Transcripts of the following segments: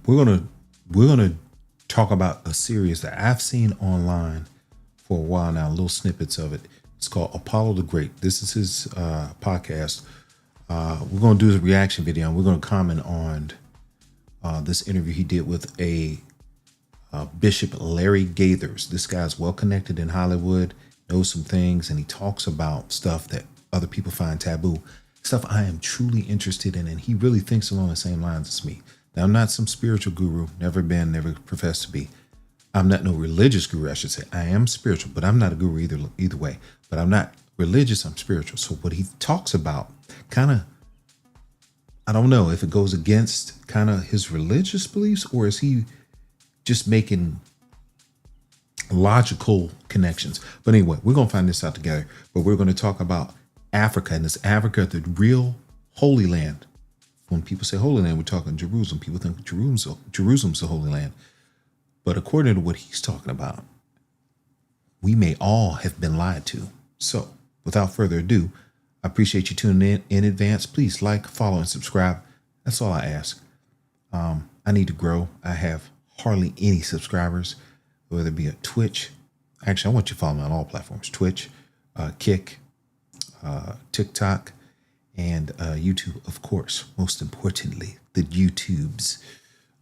We're gonna talk about a series that I've seen online for a while now. Little snippets of it. It's called Apollo the Great. This is his podcast. We're gonna do his reaction video, and we're gonna comment on this interview he did with a Bishop Larry Gaithers. This guy's well connected in Hollywood, knows some things, and he talks about stuff that other people find taboo. Stuff I am truly interested in, and he really thinks along the same lines as me. Now, I'm not some spiritual guru, never been, never professed to be. I'm not no religious guru, I should say. I am spiritual, but I'm not a guru either way. But I'm not religious, I'm spiritual. So what he talks about kind of, I don't know if it goes against kind of his religious beliefs, or is he just making logical connections. But anyway, we're going to find this out together. But we're going to talk about Africa, and is Africa the real Holy Land? When people say Holy Land, we're talking Jerusalem. People think Jerusalem's the Holy Land. But according to what he's talking about, we may all have been lied to. So without further ado, I appreciate you tuning in advance. Please like, follow, and subscribe. That's all I ask. I need to grow. I have hardly any subscribers, whether it be a Twitch. Actually, I want you to follow me on all platforms. Twitch, Kick, TikTok, and YouTube, of course. Most importantly, the YouTubes.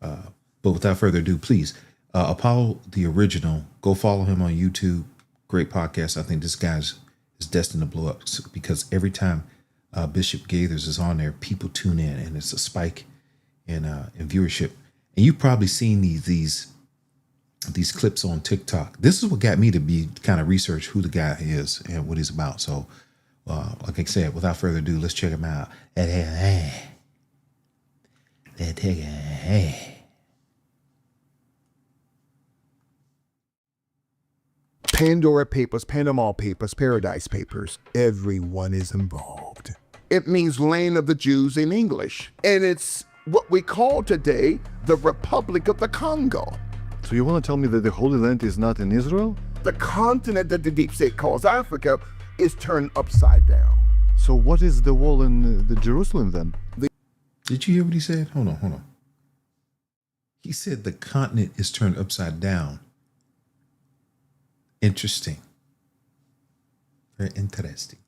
But without further ado, please, Apollo the Original, go follow him on YouTube. Great podcast. I think this guy's is destined to blow up, because every time Bishop Gaithers is on there, people tune in, and it's a spike in viewership. And you've probably seen these clips on TikTok. This is what got me to be kind of research who the guy is and what he's about. So, like I said, without further ado, let's check him out. Pandora Papers, Panama Papers, Paradise Papers. Everyone is involved. It means land of the Jews in English. And it's what we call today the Republic of the Congo. So you want to tell me that the Holy Land is not in Israel? The continent that the deep state calls Africa is turned upside down. So what is the wall in the Jerusalem then? Did you hear what he said? Hold on. He said the continent is turned upside down. Interesting. Very interesting.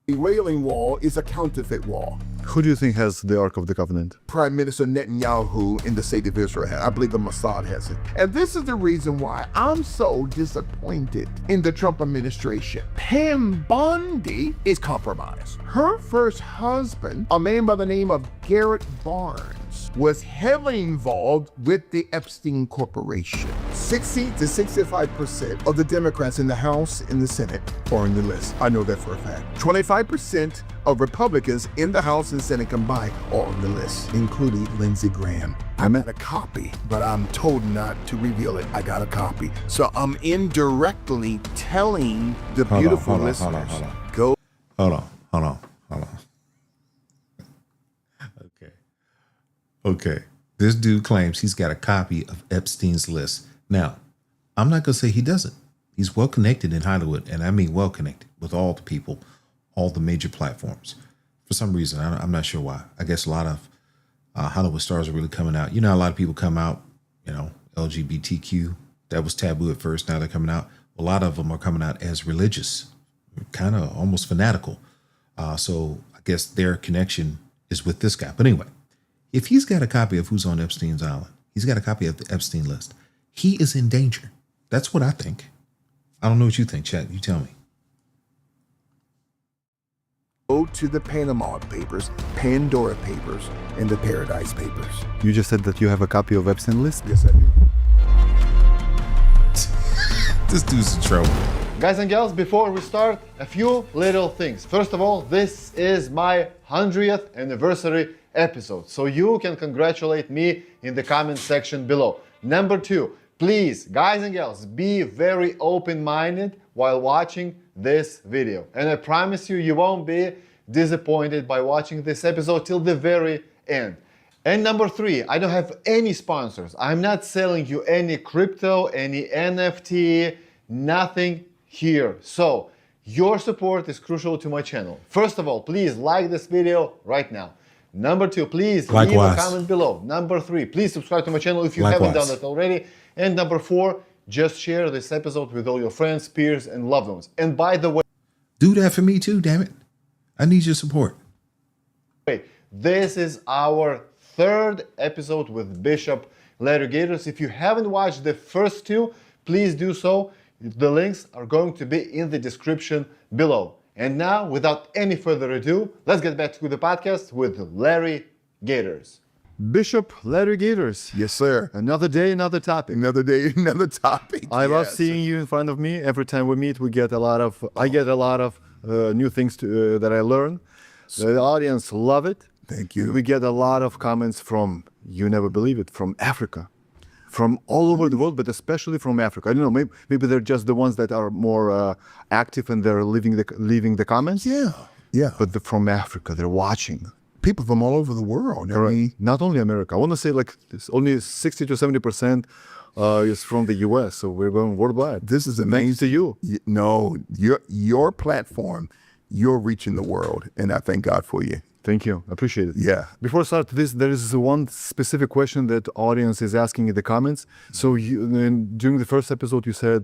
The Wailing Wall is a counterfeit wall. Who do you think has the Ark of the Covenant? Prime Minister Netanyahu in the state of Israel. I believe the Mossad has it. And this is the reason why I'm so disappointed in the Trump administration. Pam Bondi is compromised. Her first husband, a man by the name of Garrett Barnes, was heavily involved with the Epstein Corporation. 60 to 65% of the Democrats in the House and the Senate are on the list. I know that for a fact. 25% of Republicans in the House and Senate combined are on the list, including Lindsey Graham. I'm at a copy, but I'm told not to reveal it. I got a copy. So I'm indirectly telling the beautiful listeners, go. Hold on. Okay. This dude claims he's got a copy of Epstein's list. Now, I'm not going to say he doesn't. He's well connected in Hollywood, and I mean well connected with all the people, all the major platforms. For some reason, I'm not sure why. I guess a lot of Hollywood stars are really coming out. You know, a lot of people come out, LGBTQ. That was taboo at first. Now they're coming out. A lot of them are coming out as religious, kind of almost fanatical. So I guess their connection is with this guy. But anyway, if he's got a copy of who's on Epstein's island, he's got a copy of the Epstein list, he is in danger. That's what I think. I don't know what you think, Chat. You tell me. Go to the Panama Papers, Pandora Papers, and the Paradise Papers. You just said that you have a copy of Epstein list? Yes, I do. This dude's in trouble. Guys and gals, before we start, a few little things. First of all, this is my 100th anniversary episode, so you can congratulate me in the comment section below. Number 2, please, guys and gals, be very open-minded while watching this video. And I promise you, you won't be disappointed by watching this episode till the very end. And number 3, I don't have any sponsors. I'm not selling you any crypto, any NFT, nothing here. So your support is crucial to my channel. First of all, please like this video right now. Number 2, please leave a Likewise. comment below. Number 3, please subscribe to my channel if you haven't done that already. And number 4, just share this episode with all your friends, peers, and loved ones. And by the way, Do that for me too, damn it. I need your support. this is our 3rd episode with Bishop Larry Gators. If you haven't watched the first 2, please do so. The links are going to be in the description below. And now, without any further ado, let's get back to the podcast with Larry Gators. Bishop Larry Gators. Yes, sir. Another day, another topic. Another day, another topic. I love Yes. seeing you in front of me. Every time we meet, I get a lot of new things that I learn. The audience love it. Thank you. We get a lot of comments from, you never believe it, from Africa. From all over the world, but especially from Africa. I don't know, maybe they're just the ones that are more active and they're leaving the comments. Yeah, yeah. But from Africa, they're watching. People from all over the world. I mean, Not only America. I want to say only 60 to 70% is from the U.S. So we're going worldwide. this is amazing. Thanks to you. No, your platform, you're reaching the world, and I thank God for you. Thank you. I appreciate it. Yeah. Before I start this, there is one specific question that audience is asking in the comments. So during the first episode, you said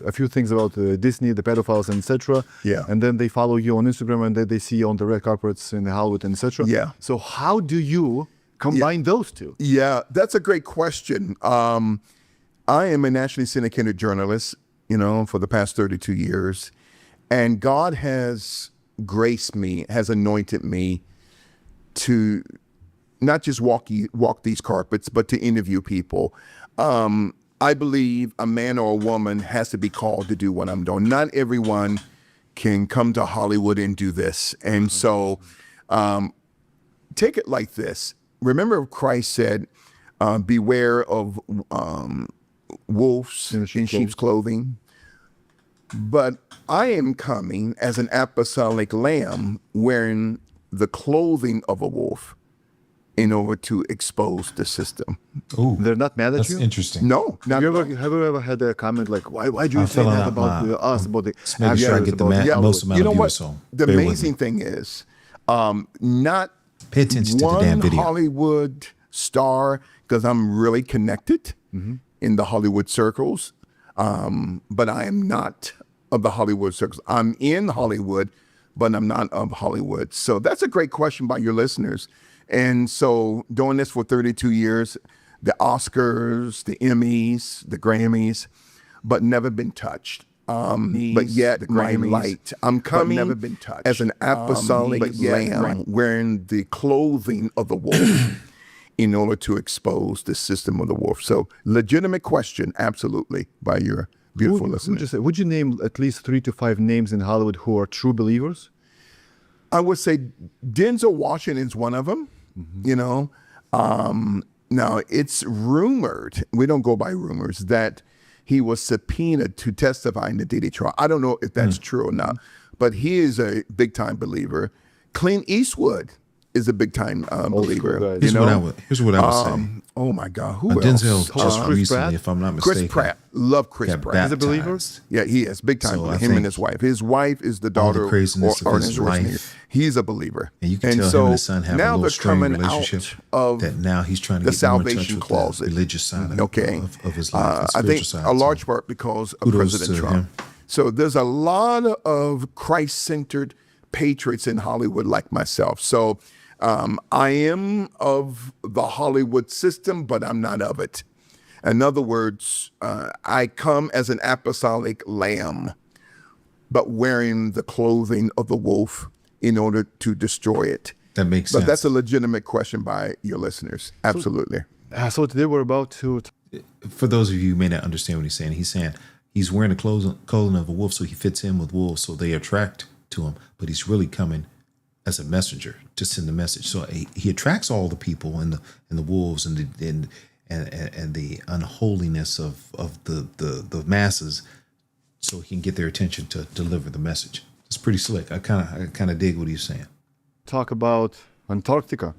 a few things about Disney, the pedophiles, and etc. Yeah. And then they follow you on Instagram, and then they see you on the red carpets in Hollywood, and etc. Yeah. So how do you combine those two? Yeah, that's a great question. I am a nationally syndicated journalist, for the past 32 years. And God has graced me, has anointed me to not just walk these carpets, but to interview people. I believe a man or a woman has to be called to do what I'm doing. Not everyone can come to Hollywood and do this. And so take it like this. Remember Christ said, beware of wolves in sheep's clothing. But I am coming as an apostolic lamb wearing the clothing of a wolf in order to expose the system. Ooh, They're not mad at that's you? interesting. No, not Have you ever had a comment like, why do you say filling that out about my- us, about the Just making sure I get the about most amount you know of what? views. So The bear with me. amazing thing is, not Pay attention to the one damn video. Hollywood star, because I'm really connected in the Hollywood circles, but I am not of the Hollywood circles. I'm in Hollywood, but I'm not of Hollywood. So that's a great question by your listeners. And so doing this for 32 years, the Oscars, the Emmys, the Grammys, but never been touched. But yet my light, I'm coming never been touched. as an apostolic lamb wearing the clothing of the wolf in order to expose the system of the wolf. So legitimate question, absolutely, by your beautiful listeners. Would you name at least 3 to 5 names in Hollywood who are true believers? I would say Denzel Washington's one of them, Now, it's rumored, we don't go by rumors, that he was subpoenaed to testify in the Diddy trial. I don't know if that's true or not, but he is a big-time believer. Clint Eastwood is a big-time believer. guys. Here's what I would say. Oh, my God. Who Denzel else? just Chris recently, Pratt? if I'm not mistaken, Chris Pratt. Love Chris got Pratt. He's a believer? baptized. Yeah, he is big time. So I him and think his wife. His wife is the all the daughter craziness of his Arnold Schwarzenegger. life. He's a believer. And you can tell him and his son have a now little they're strained coming relationship. out of That now he's trying to the get more in touch salvation with closet. the religious side of his life. the I spiritual think side. a large So part because of kudos President to Trump. him. So there's a lot of Christ-centered patriots in Hollywood like myself. So I am of the Hollywood system, but I'm not of it. In other words, I come as an apostolic lamb, but wearing the clothing of the wolf in order to destroy it. That makes But sense. that's a legitimate question by your listeners. Absolutely. So today we're about to... For those of you who may not understand what he's saying he's wearing the clothing of a wolf, so he fits in with wolves, so they attract to him. But he's really coming as a messenger to send the message. So he attracts all the people and the wolves and the unholiness of the masses, so he can get their attention to deliver the message. It's pretty slick. I kind of dig what he's saying. talk about Antarctica.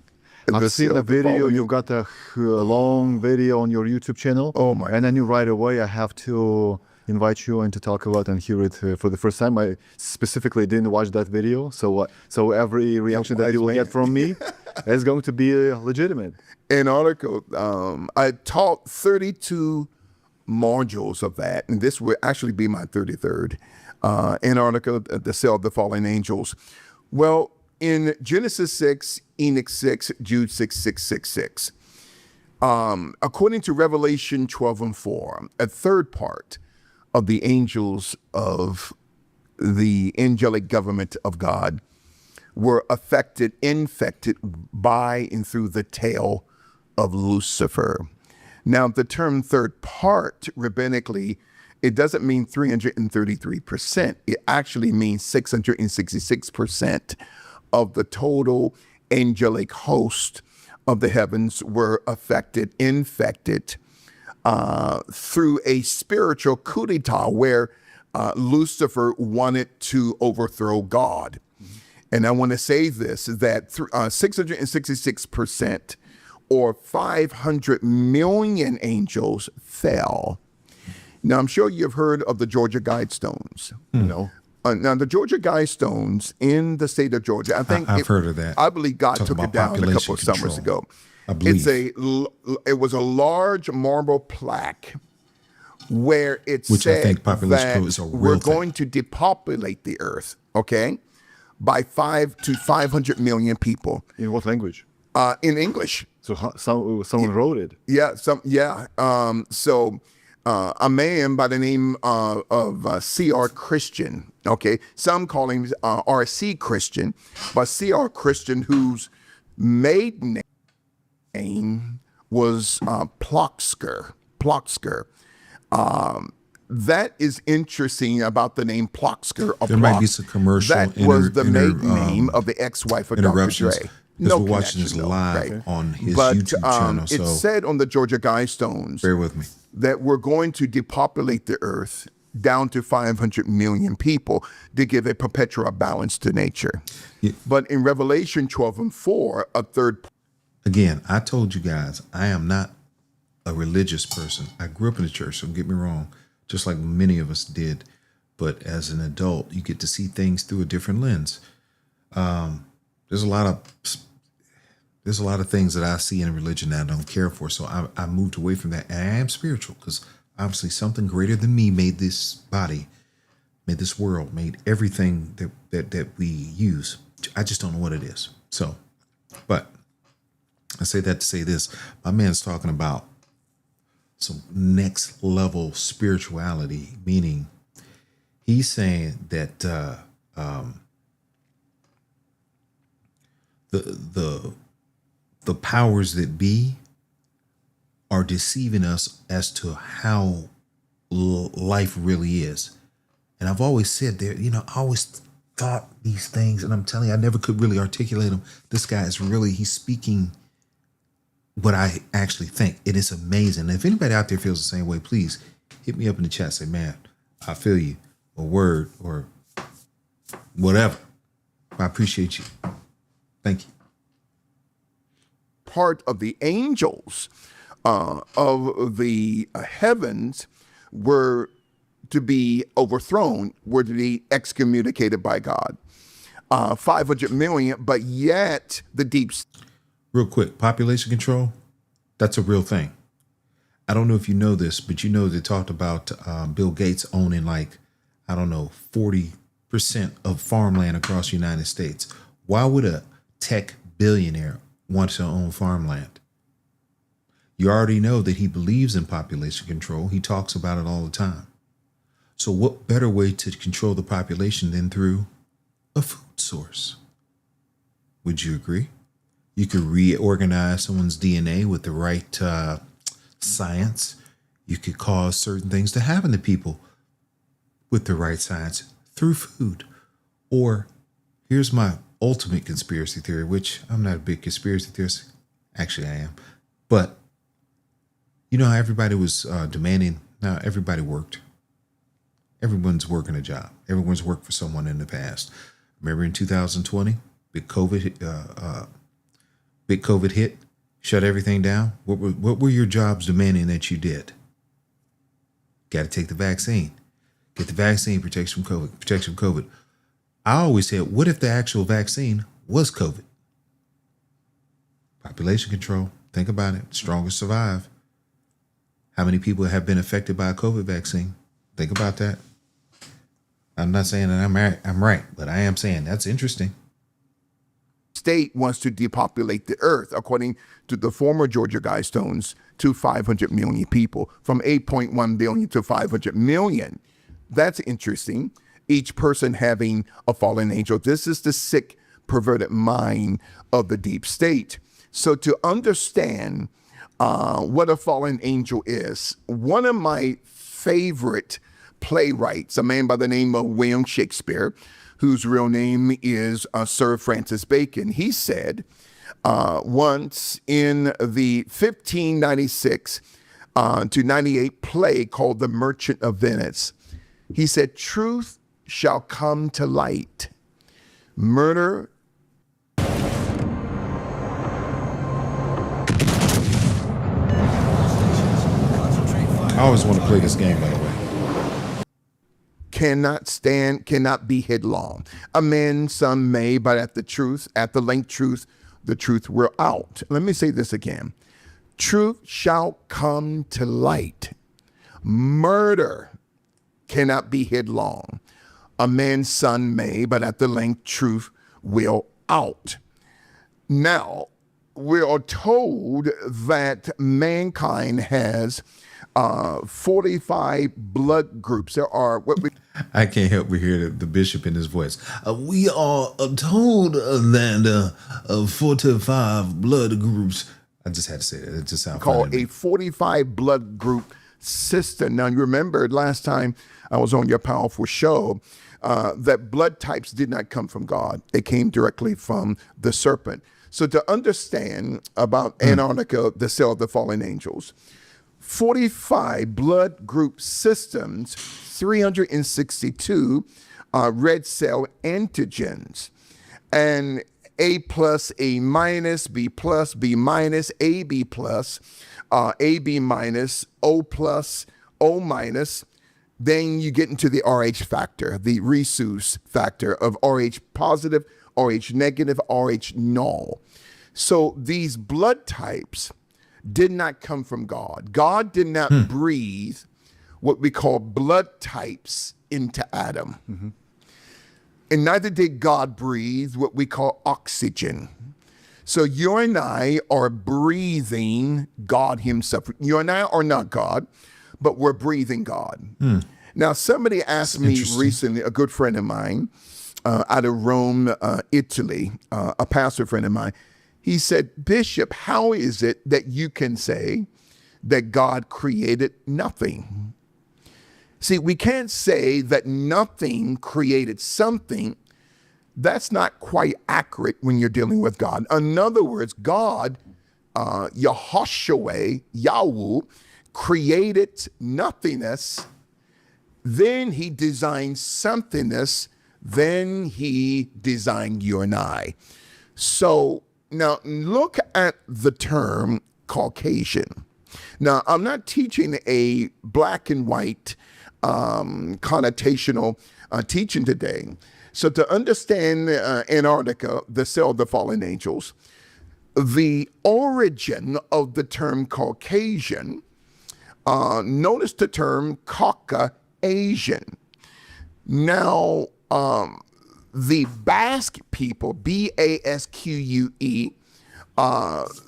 The I've seen seal a of the video. following- You've got a long video on your YouTube channel. Oh, my. And I knew right away I have to invite you and to talk about and hear it for the first time. I specifically didn't watch that video, so every reaction that you will get from me is going to be legitimate. Antarctica, I taught 32 modules of that, and this will actually be my 33rd. Antarctica, the cell of the fallen angels. Well, in Genesis 6, Enoch 6, Jude 6, 6, 6, 6, according to Revelation 12 and 4, a third part of the angels of the angelic government of God were infected by and through the tail of Lucifer. Now, the term third part, rabbinically, it doesn't mean 333%. It actually means 666% of the total angelic host of the heavens were infected through a spiritual coup d'etat where Lucifer wanted to overthrow God. And I want to say this, that 666% or 500 million angels fell. Now, I'm sure you've heard of the Georgia Guidestones. No. Now, the Georgia Guidestones in the state of Georgia, I think I've heard of that. I believe God Talking took it about down a couple population of summers control. ago. I believe. It was a large marble plaque where it Which I said think population that control is a real we're thing. going to depopulate the earth, okay, by 5 to 500 million people. In what language? In English. So someone wrote it. Yeah, So a man by the name of C.R. Christian, okay, some call him R.C. Christian, but C.R. Christian, whose maiden name was Plocksker. That is interesting about the name Plocksker. There might be some commercial That was the maiden name of the ex-wife of Dr. interruptions. Dre. Because we're watching this connection, though, live right? on his But YouTube channel. So it said on the Georgia Guidestones bear with me. that we're going to depopulate the earth down to 500 million people to give a perpetual balance to nature. Yeah. But in Revelation 12 and 4, a third Again, I told you guys, I am not a religious person. I grew up in the church, so don't get me wrong, just like many of us did. But as an adult, you get to see things through a different lens. There's a lot of things that I see in religion that I don't care for. So I moved away from that. And I am spiritual because obviously something greater than me made this body, made this world, made everything that we use. I just don't know what it is. So, but I say that to say this. My man's talking about some next level spirituality, meaning he's saying that the powers that be are deceiving us as to how life really is. And I've always said there, I always thought these things, and I'm telling you, I never could really articulate them. This guy is really, he's speaking what I actually think. It is amazing. If anybody out there feels the same way, please hit me up in the chat. Say, man, I feel you, or word, or whatever. I appreciate you. Thank you. part of the angels of the heavens were to be overthrown, were to be excommunicated by God. 500 million, but yet the deep. Real quick, population control, that's a real thing. I don't know if you know this, but you know they talked about Bill Gates owning 40% of farmland across the United States. Why would a tech billionaire want to own farmland? You already know that he believes in population control. He talks about it all the time. So what better way to control the population than through a food source? Would you agree? You could reorganize someone's DNA with the right science. You could cause certain things to happen to people with the right science through food. Or here's my ultimate conspiracy theory, which I'm not a big conspiracy theorist. Actually, I am. But you know how everybody was demanding, now everybody worked. Everyone's working a job. Everyone's worked for someone in the past. Remember in 2020, big COVID hit, shut everything down. What were your jobs demanding that you did? Got to take the vaccine. Get the vaccine, protects from COVID, protects from COVID. I always said, what if the actual vaccine was COVID? Population control. Think about it. Strongest survive. How many people have been affected by a COVID vaccine? Think about that. I'm not saying that I'm right, but I am saying that's interesting. State wants to depopulate the earth, according to the former Georgia Guidestones, to 500 million people, from 8.1 billion to 500 million. That's interesting. Each person having a fallen angel. This is the sick, perverted mind of the deep state. So to understand what a fallen angel is, one of my favorite playwrights, a man by the name of William Shakespeare, whose real name is Sir Francis Bacon, he said once in the 1596 to 98 play called The Merchant of Venice, he said, truth shall come to light. Murder I always want to play this game, by the way. cannot be hid long. A man, some may, but at the length truth, the truth will out. Let me say this again. Truth shall come to light. Murder cannot be hid long. A man's son may, but at the length truth will out. Now, we are told that mankind has 45 blood groups. There are what we... I can't help but hear the bishop in his voice. We are told that 45 blood groups. I just had to say that. It just sounds called funny. a 45 blood group system. Now, you remember last time I was on your powerful show that blood types did not come from God. They came directly from the serpent. So to understand about Antarctica, the cell of the fallen angels, 45 blood group systems, 362 red cell antigens, and A plus, A minus, B plus, B minus, AB plus, AB minus, O plus, O minus. Then you get into the RH factor, the rhesus factor of RH positive, RH negative, RH null. So these blood types did not come from God. God did not breathe what we call blood types into Adam. Mm-hmm. And neither did God breathe what we call oxygen. So you and I are breathing God himself. You and I are not God, but we're breathing God. Now, somebody asked me recently, a good friend of mine out of Rome, Italy, a pastor friend of mine, he said, Bishop, how is it that you can say that God created nothing? See, we can't say that nothing created something. That's not quite accurate when you're dealing with God. In other words, God, Yahushua, Yahweh, created nothingness, then he designed somethingness, then he designed you and I. So now look at the term Caucasian. Now, I'm not teaching a black and white connotational teaching today. So to understand Antarctica, the cell of the fallen angels, the origin of the term Caucasian, notice the term Caucasian. Now, the Basque people, B-A-S-Q-U-E,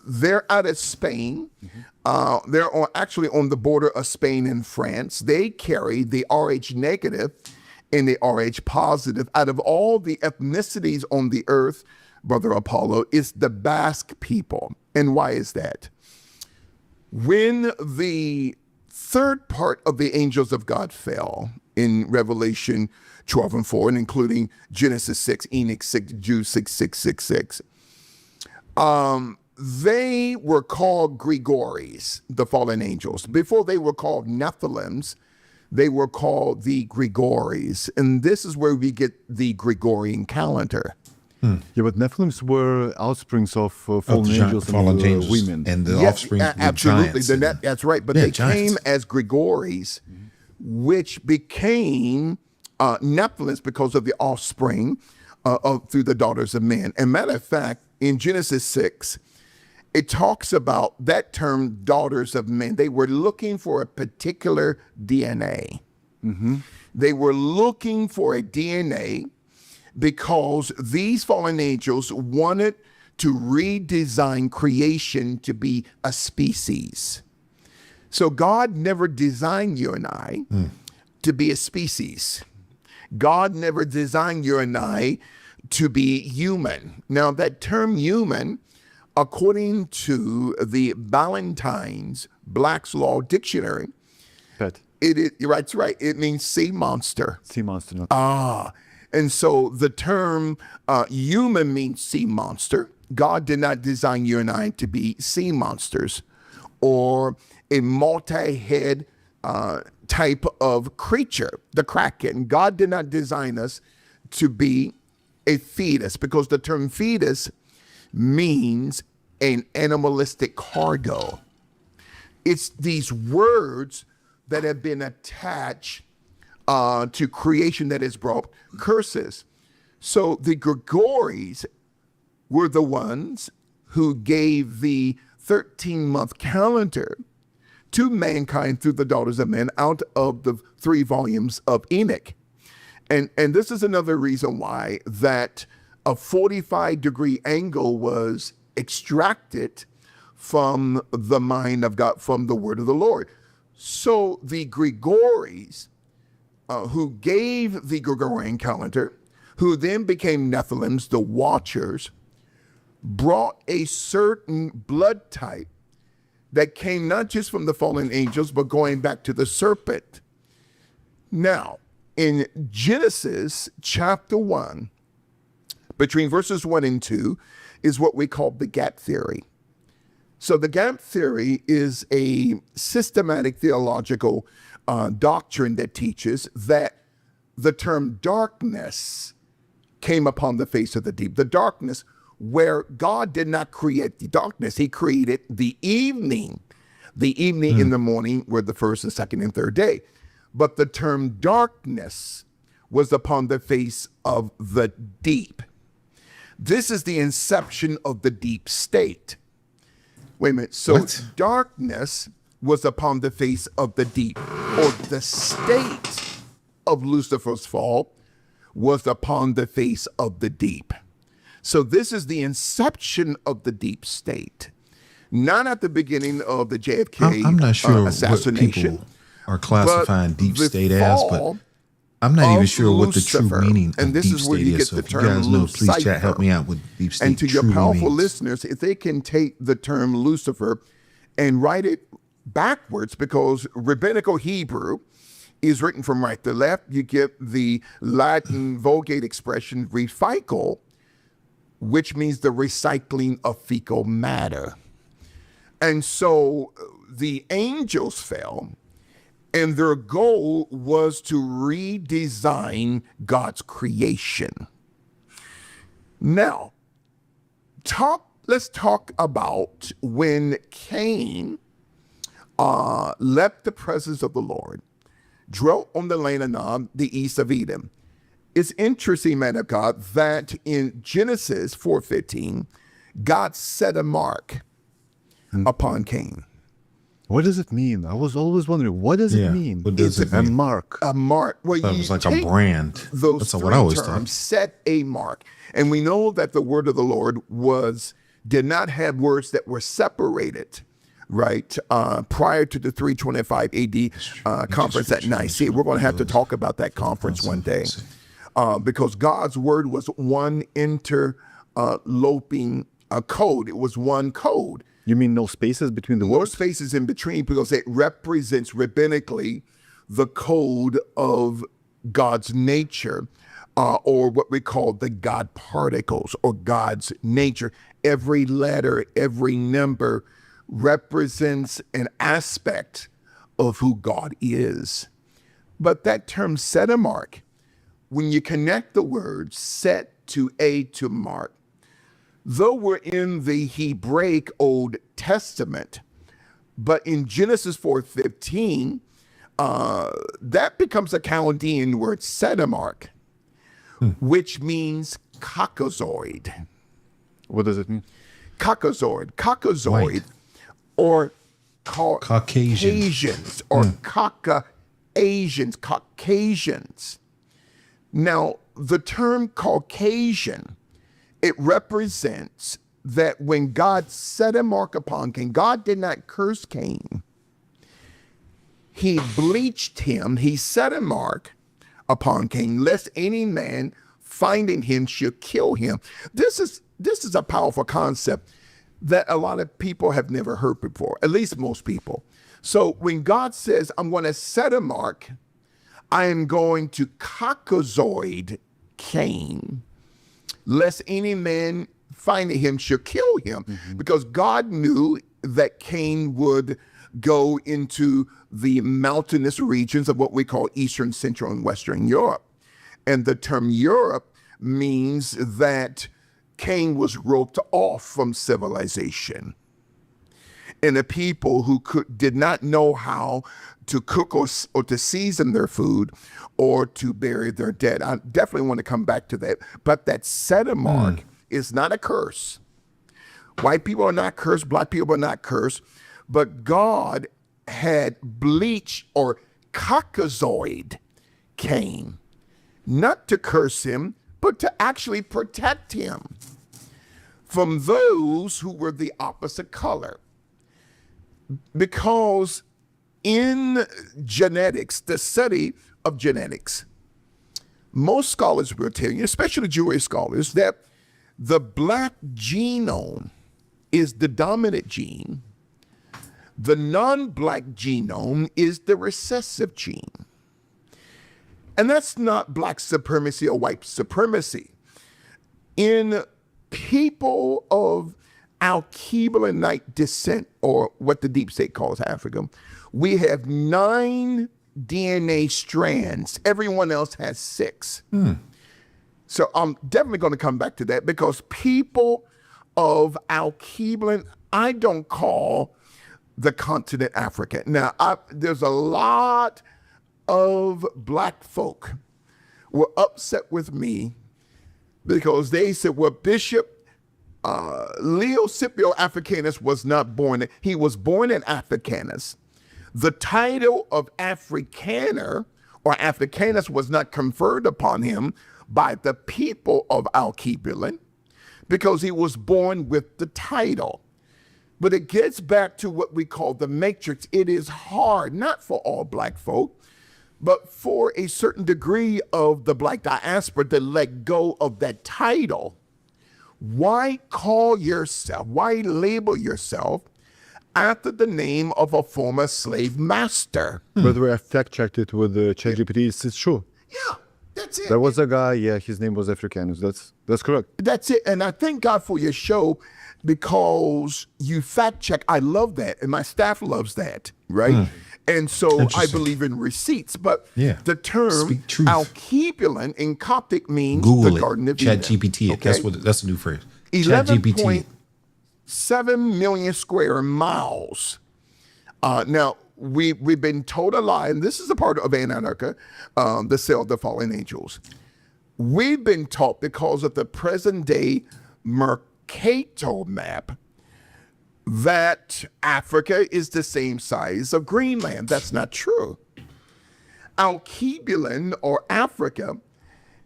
they're out of Spain. They're actually on the border of Spain and France. They carry the RH negative and the RH positive. Out of all the ethnicities on the earth, Brother Apollo, it's the Basque people. And why is that? When the third part of the angels of God fell in Revelation 12 and 4, and including Genesis 6, Enoch 6, Jude 6, 6, 6, 6, they were called Gregories, the fallen angels. Before they were called Nephilims, they were called the Gregories. And this is where we get the Gregorian calendar. Yeah, but Nephilims were offsprings of fallen angels and women. And the Yes, offspring were absolutely. giants. That's right. But Yeah, they giants. came as Gregories which became Nephilims because of the offspring through the daughters of men. And matter of fact, in Genesis 6, it talks about that term, daughters of men. They were looking for a particular DNA. They were looking for a DNA because these fallen angels wanted to redesign creation to be a species. So God never designed you and I to be a species. God never designed you and I to be human. Now, that term human, according to the Ballantyne's Black's Law Dictionary, Pet. that's right. It means sea monster. Sea monster. Not. And so the term human means sea monster. God did not design you and I to be sea monsters or a multi-head type of creature, the Kraken. God did not design us to be a fetus, because the term fetus means an animalistic cargo. It's these words that have been attached to creation that has brought curses. So the Gregories were the ones who gave the 13-month calendar to mankind through the daughters of men out of the 3 volumes of Enoch. And this is another reason why that a 45-degree angle was extracted from the mind of God, from the word of the Lord. So the Gregories, who gave the Gregorian calendar, who then became Nephilims, the Watchers, brought a certain blood type that came not just from the fallen angels, but going back to the serpent. Now, in Genesis chapter 1, between verses 1 and 2, is what we call the gap theory. So the gap theory is a systematic theological doctrine that teaches that the term darkness came upon the face of the deep. The darkness where God did not create the darkness, he created the evening. The evening in the morning were the first and second and third day. But the term darkness was upon the face of the deep. This is the inception of the deep state. Wait a minute. So What? darkness was upon the face of the deep, or the state of Lucifer's fall was upon the face of the deep. So this is the inception of the deep state, not at the beginning of the JFK I'm not sure what assassination. people are classifying but deep the state as, but fall I'm not even of sure what the true Lucifer. meaning And of this deep is where state you is. get So the if you term guys know, please Lucifer. chat, help me out with deep state And to your truly powerful means. listeners, if they can take the term Lucifer and write it backwards, because rabbinical Hebrew is written from right to left, you get the Latin Vulgate expression refical, which means the recycling of fecal matter. And so the angels fell, and their goal was to redesign God's creation. Now, let's talk about when Cain left the presence of the Lord, dwelt on the land of Nod, the east of Eden. It's interesting, man of God, that in Genesis 4:15, God set a mark upon Cain. What does it mean? I was always wondering, what does it mean? What does It's it A mean? mark. A mark. Well, That you was like a take brand. those That's three what I always terms, thought. set a mark. And we know that the word of the Lord did not have words that were separated, right? Prior to the 325 AD conference at Nicaea. We're going to have to talk about that conference one day. Because God's word was one interloping code. It was one code. You mean no spaces between the No words? spaces in between, because it represents rabbinically the code of God's nature, or what we call the God particles, or God's nature. Every letter, every number represents an aspect of who God is. But that term set a mark, when you connect the word set to mark, though we're in the Hebraic Old Testament, but in Genesis 4:15, that becomes a Chaldean word, Sedamark, which means Caucasoid. What does it mean? Caucasoid, White. or Caucasian. Caucasians, or Caucasians. Now, the term Caucasian, it represents that when God set a mark upon Cain, God did not curse Cain. He bleached him. He set a mark upon Cain, lest any man finding him should kill him. This is a powerful concept that a lot of people have never heard before, at least most people. So when God says, I'm going to set a mark, I am going to Caucasoid Cain, lest any man finding him should kill him, because God knew that Cain would go into the mountainous regions of what we call Eastern, Central, and Western Europe. And the term Europe means that Cain was roped off from civilization. And the people who did not know how to cook or to season their food or to bury their dead. I definitely want to come back to that. But that Sedamark is not a curse. White people are not cursed. Black people are not cursed. But God had bleached or Caucasoid Cain, not to curse him, but to actually protect him from those who were the opposite color. Because in genetics, the study of genetics, most scholars will tell you, especially Jewish scholars, that the black genome is the dominant gene. The non-black genome is the recessive gene. And that's not black supremacy or white supremacy. In people of Alkebulanite descent, or what the deep state calls Africa, we have 9 DNA strands. Everyone else has 6. So I'm definitely going to come back to that, because people of Alkebulan, I don't call the continent Africa. Now, there's a lot of black folk were upset with me because they said, well, Bishop Leo Scipio Africanus was not born. He was born in Africanus. The title of Africaner or Africanus was not conferred upon him by the people of Alkebulan because he was born with the title. But it gets back to what we call the matrix. It is hard, not for all black folk, but for a certain degree of the black diaspora to let go of that title. Why call yourself, why label yourself after the name of a former slave master? By the way, I fact-checked it with ChatGPT. It's true. Yeah, that's it. There was a guy, his name was Africanus. That's correct. That's it. And I thank God for your show, because you fact check. I love that. And my staff loves that, right? And so I believe in receipts. But the term Alkebulan in Coptic means Google the Garden of Eden. ChatGPT. Okay? That's a new phrase. 11.7 million square miles. Now, we've been told a lie, and this is a part of Antarctica, the cell of the fallen angels. We've been taught, because of the present day Mercator map, that Africa is the same size of Greenland. That's not true. Alkebulan, or Africa,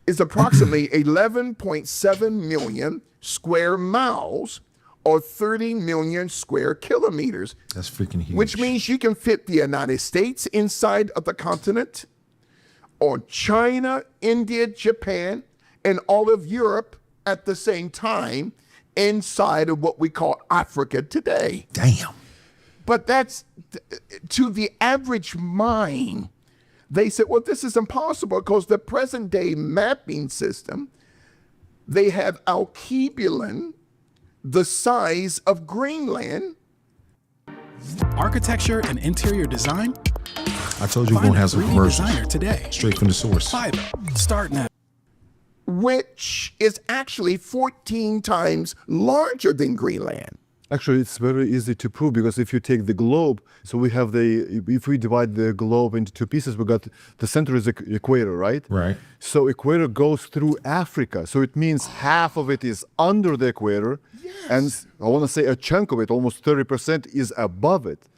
is approximately 11.7 million square miles, or 30 million square kilometers. That's freaking huge. Which means you can fit the United States inside of the continent, or China, India, Japan, and all of Europe at the same time inside of what we call Africa today. Damn. But that's, to the average mind, they said, well, this is impossible, because the present day mapping system, they have Alkebulan the size of Greenland. Architecture and interior design? I told you we're going to have some commercials. Designer today. Straight from the source. Fiverr. Start now. Which is actually 14 times larger than Greenland. Actually, it's very easy to prove because if you take the globe, so we have if we divide the globe into two pieces, we got the center is the equator, right? Right. So equator goes through Africa. So it means half of it is under the equator. And I want to say a chunk of it, almost 30% is above it.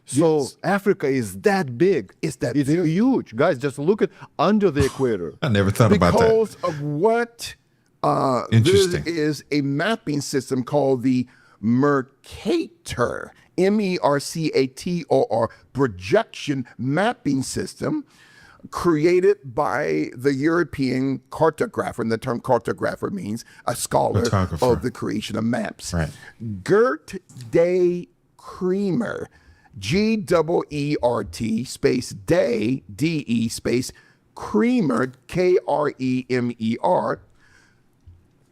So Yes. Africa is that big. It's that It's big. huge. Guys, just look at under the equator. I never thought about that. Because of what Interesting. there is a mapping system called the Mercator, MERCATOR, projection mapping system, created by the European cartographer, and the term cartographer means a scholar Photographer. of the creation of maps. Right. Gert de Kremer, GEERT space Day, DE space Kremer, KREMER,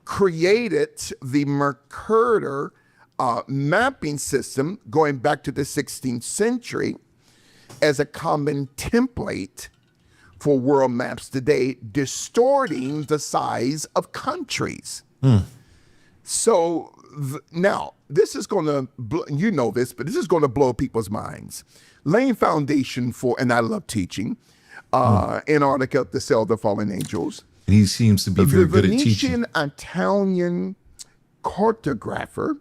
created the Mercator mapping system going back to the 16th century as a common template for world maps today, distorting the size of countries. So now, this is going to, you know this, but this is going to blow people's minds. Laying foundation for, and I love teaching, Antarctica, the Cell of the Fallen Angels. And he seems to be very good at teaching. Venetian Italian cartographer,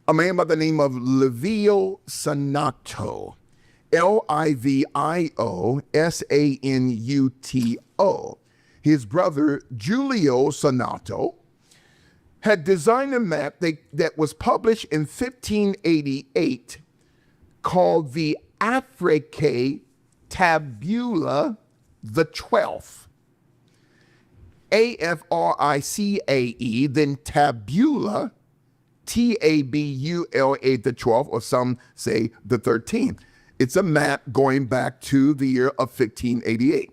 a man by the name of Livio Sanato, LIVIO SANUTO. His brother Giulio Sanato had designed a map that was published in 1588 called the Africae Tabula the 12th. AFRICAE, then Tabula, TABULA the 12th, or some say the 13th. It's a map going back to the year of 1588.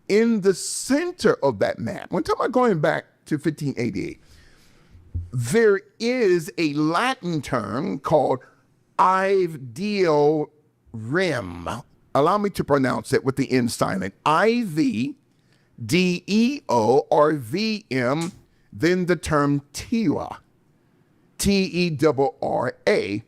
In the center of that map, when talking about going back to 1588, there is a Latin term called Ideal Rim. Allow me to pronounce it with the N silent. IVDEO then the term Tira, TERRA,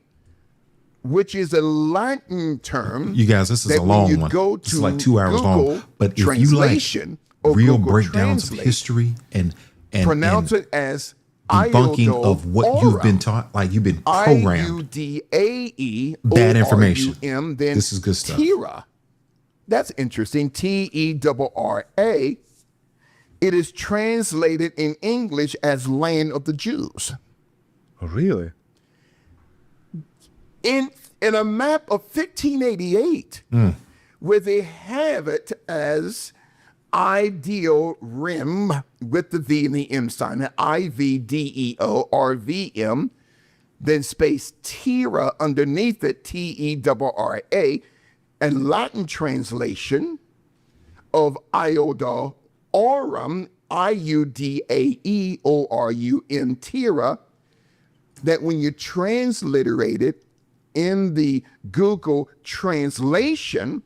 which is a Latin term. You guys, this is that a when long you one. go It's to like 2 hours Google long. But if you like translation or real Google breakdowns Translate, of history and pronounce and it as debunking Iodol of what you've been Aurum. taught, like you've been programmed. IUDAE Bad information. ORUM, then This is good stuff. Tira. That's interesting. TERRA. It is translated in English as Land of the Jews. Oh, really? In a map of 1588, where they have it as Ideal Rim with the V and the M sign, IVDEORVM, then space Tira underneath it, TERRA, and Latin translation of Iodol Aurum, IUDAEORUM, Tira, that when you transliterate it in the Google translation,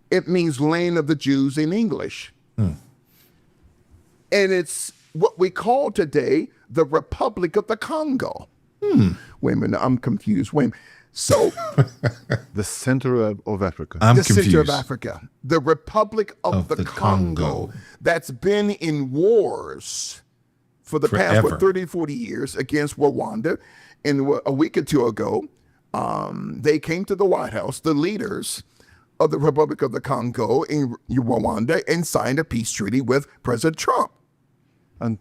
it means land of the Jews in English. And it's what we call today the Republic of the Congo. Wait a minute, I'm confused. Wait a minute. So The center of Africa. I'm the confused. center of Africa, the Republic of the Congo, that's been in wars for the past Forever. 30, 40 years against Rwanda. And a week or two ago, they came to the White House, the leaders of the Republic of the Congo in Rwanda, and signed a peace treaty with President Trump. And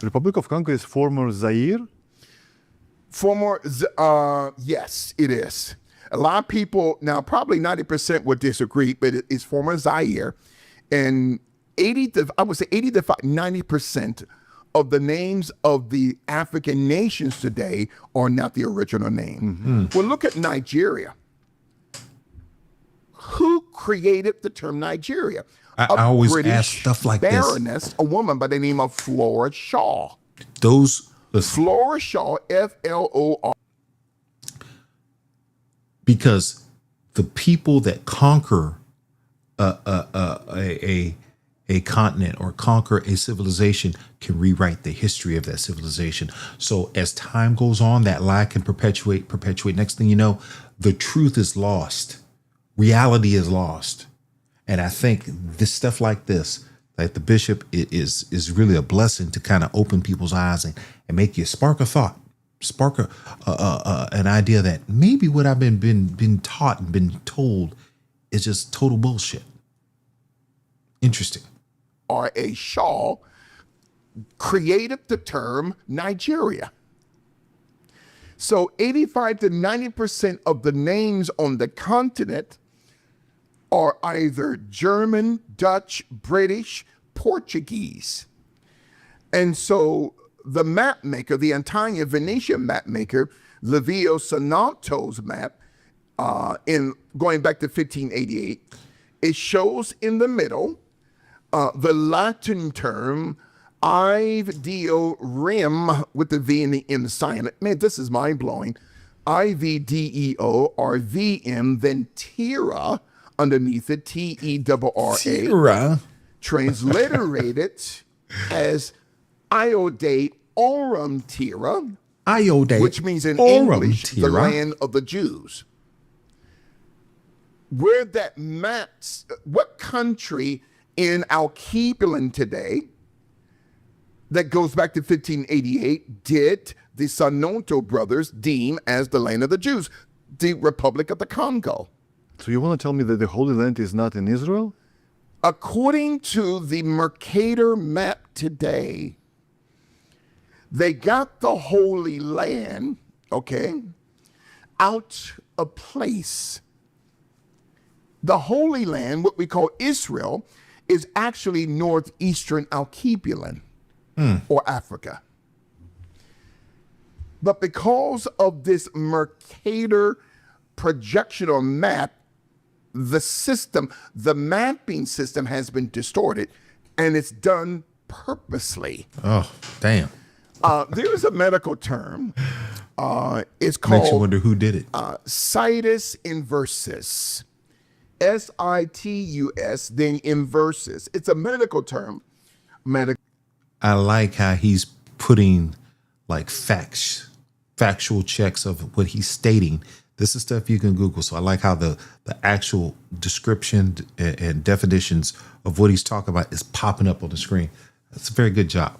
Republic of Congo is former Zaire. Yes, it is. A lot of people, now probably 90% would disagree, but it's former Zaire. And 80 to 90% of the names of the African nations today are not the original name. Well, look at Nigeria. Who created the term Nigeria? I A always British ask stuff like this. baroness, a woman by the name of Flora Shaw. Those, listen, Flora Shaw, FLOR. because the people that conquer a a continent or conquer a civilization can rewrite the history of that civilization. So as time goes on, that lie can perpetuate. Next thing you know, the truth is lost. Reality is lost. And I think this stuff like this, like the bishop, is really a blessing to kind of open people's eyes and make you spark a thought, spark an idea that maybe what I've been taught and been told is just total bullshit. Interesting. R.A. Shaw created the term Nigeria. So 85 to 90% of the names on the continent are either German, Dutch, British, Portuguese. And so the map maker, the Antioch Venetian map maker, Livio Sonato's map, in going back to 1588, it shows in the middle the Latin term Ivdeo Rim with the V and the M silent. Man, this is mind blowing. Ivdeo or VM, then Tira underneath it, Tera, Tira. transliterated as Iode Aurum Tira, Iode, which means in Aurum English, the Tira. land of the Jews. Where that maps, what country in Alkebulan today that goes back to 1588 did the Sanoto brothers deem as the land of the Jews? The Republic of the Congo. So you want to tell me that the Holy Land is not in Israel? According to the Mercator map today, they got the Holy Land, okay, out of place. The Holy Land, what we call Israel, is actually northeastern Alkebulan or Africa. But because of this Mercator projection or map, the system, the mapping system has been distorted, and it's done purposely. Oh, damn. There is a medical term. It's Makes you called wonder who did it. situs inversus. Situs, then inversus. It's a medical term. I like how he's putting like factual checks of what he's stating. This is stuff you can Google. So I like how the actual description and definitions of what he's talking about is popping up on the screen. That's a very good job,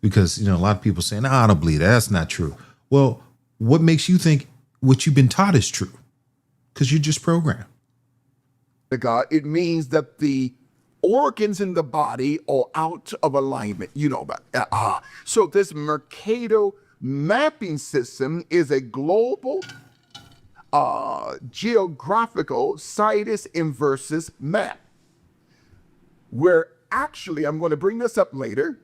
because, you know, a lot of people saying, I don't believe that. That's not true. Well, what makes you think what you've been taught is true? Because you're just programmed. God, it means that the organs in the body are out of alignment. You know about that. So this Mercator mapping system is a global geographical situs inversus map, where actually, I'm going to bring this up later,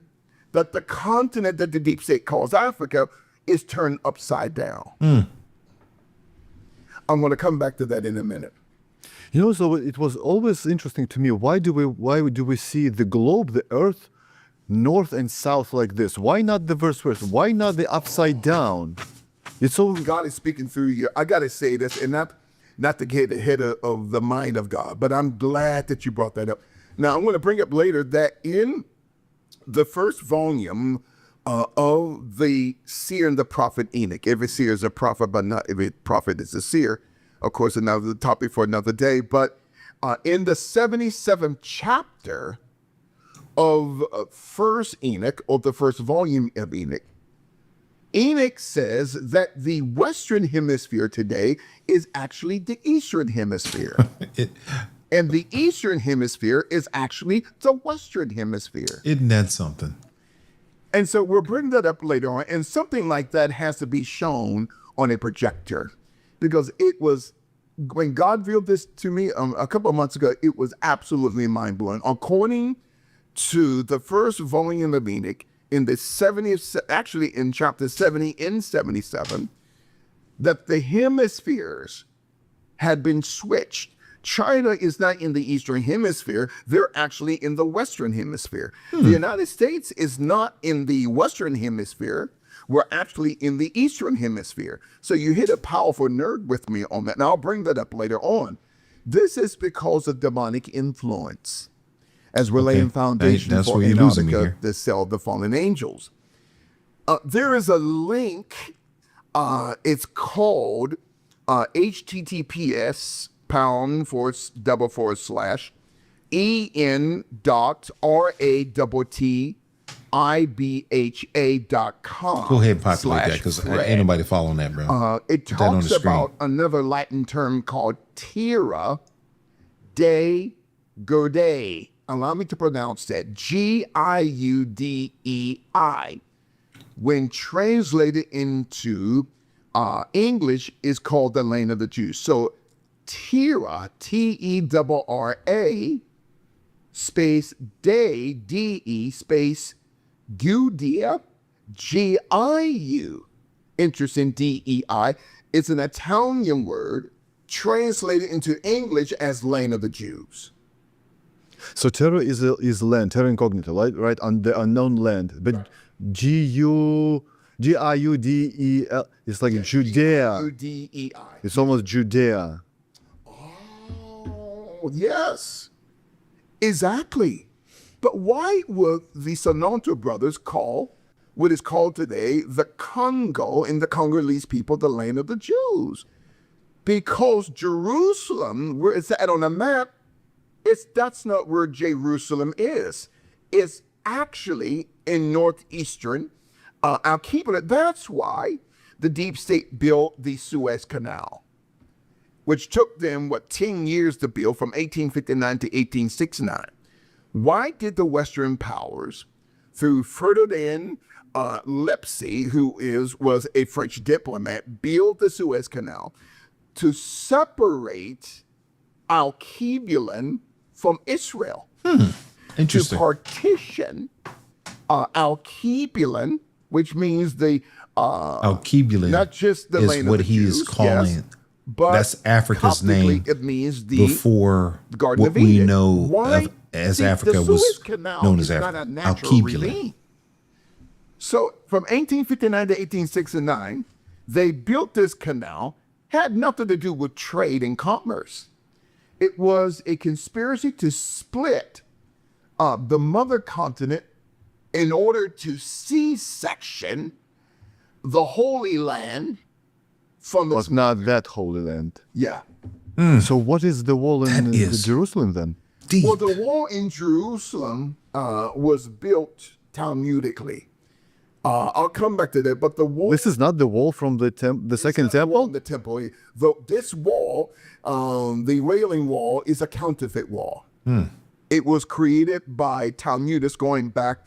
that the continent that the deep state calls Africa is turned upside down. I'm going to come back to that in a minute. You know, so it was always interesting to me. Why do we see the globe, the Earth, north and south like this? Why not the verse? Why not the upside down? It's so God is speaking through you. I got to say this, and not to get ahead of the mind of God, but I'm glad that you brought that up. Now, I'm going to bring up later that in the first volume of the seer and the prophet Enoch, every seer is a prophet, but not every prophet is a seer. Of course, another topic for another day. But in the 77th chapter of First Enoch, or the first volume of Enoch, Enoch says that the Western Hemisphere today is actually the Eastern Hemisphere. And the Eastern Hemisphere is actually the Western Hemisphere. Isn't that something? And so we'll bring that up later on. And something like that has to be shown on a projector. Because it was, when God revealed this to me a couple of months ago, it was absolutely mind-blowing. According to the first volume of Enoch, in the 70th, actually in chapter 70 and 77, that the hemispheres had been switched. China is not in the Eastern Hemisphere. They're actually in the Western Hemisphere. The United States is not in the Western Hemisphere. We're actually in the Eastern Hemisphere. So you hit a powerful nerve with me on that. And I'll bring that up later on. This is because of demonic influence. as we're laying foundation That's for where you're losing me Antarctica, here. the cell of the fallen angels. There is a link. It's called https://en.rattibha.com. Go ahead and populate that because ain't nobody following that, bro. It Put that on talks the screen. about another Latin term called terra de Giudei. Allow me to pronounce that. Giudei. When translated into English, is called the land of the Jews. So terra, Terra, space de, de, space Giudea, Giu. Interesting, DEI. It's an Italian word translated into English as land of the Jews. So terra is land, terra incognita, right? On the unknown land. But Giudel, it's like Judea. Udei. It's almost Judea. Oh, yes. Exactly. But why would the Sononto brothers call what is called today the Congo and the Congolese people the land of the Jews? Because Jerusalem, where it's at on the map, that's not where Jerusalem is. It's actually in northeastern Al-Qibla. That's why the deep state built the Suez Canal, which took them, 10 years to build from 1859 to 1869. Why did the Western powers, through Ferdinand Lepsy, who was a French diplomat, build the Suez Canal to separate Al-Qibla from Israel? To Interesting. partition Al-Qibla, which means the Al-Qibla not just the is land what of the he Jews, is calling. yes, but That's Africa's Coptically, name it means the before Garden what of we Eden. know Why? of as See, Africa the was Suez Canal known is as not a Africa. natural Al-Qibla. ravine. So from 1859 to 1869, they built this canal. Had nothing to do with trade and commerce. It was a conspiracy to split the mother continent in order to C-section the Holy Land from its But not that holy land. yeah. So what is the wall in That is Jerusalem then? Deep. Well, the wall in Jerusalem was built Talmudically. I'll come back to that, but the wall. This is not the wall from the second temple? The temple. This wall, the railing wall, is a counterfeit wall. It was created by Talmudists going back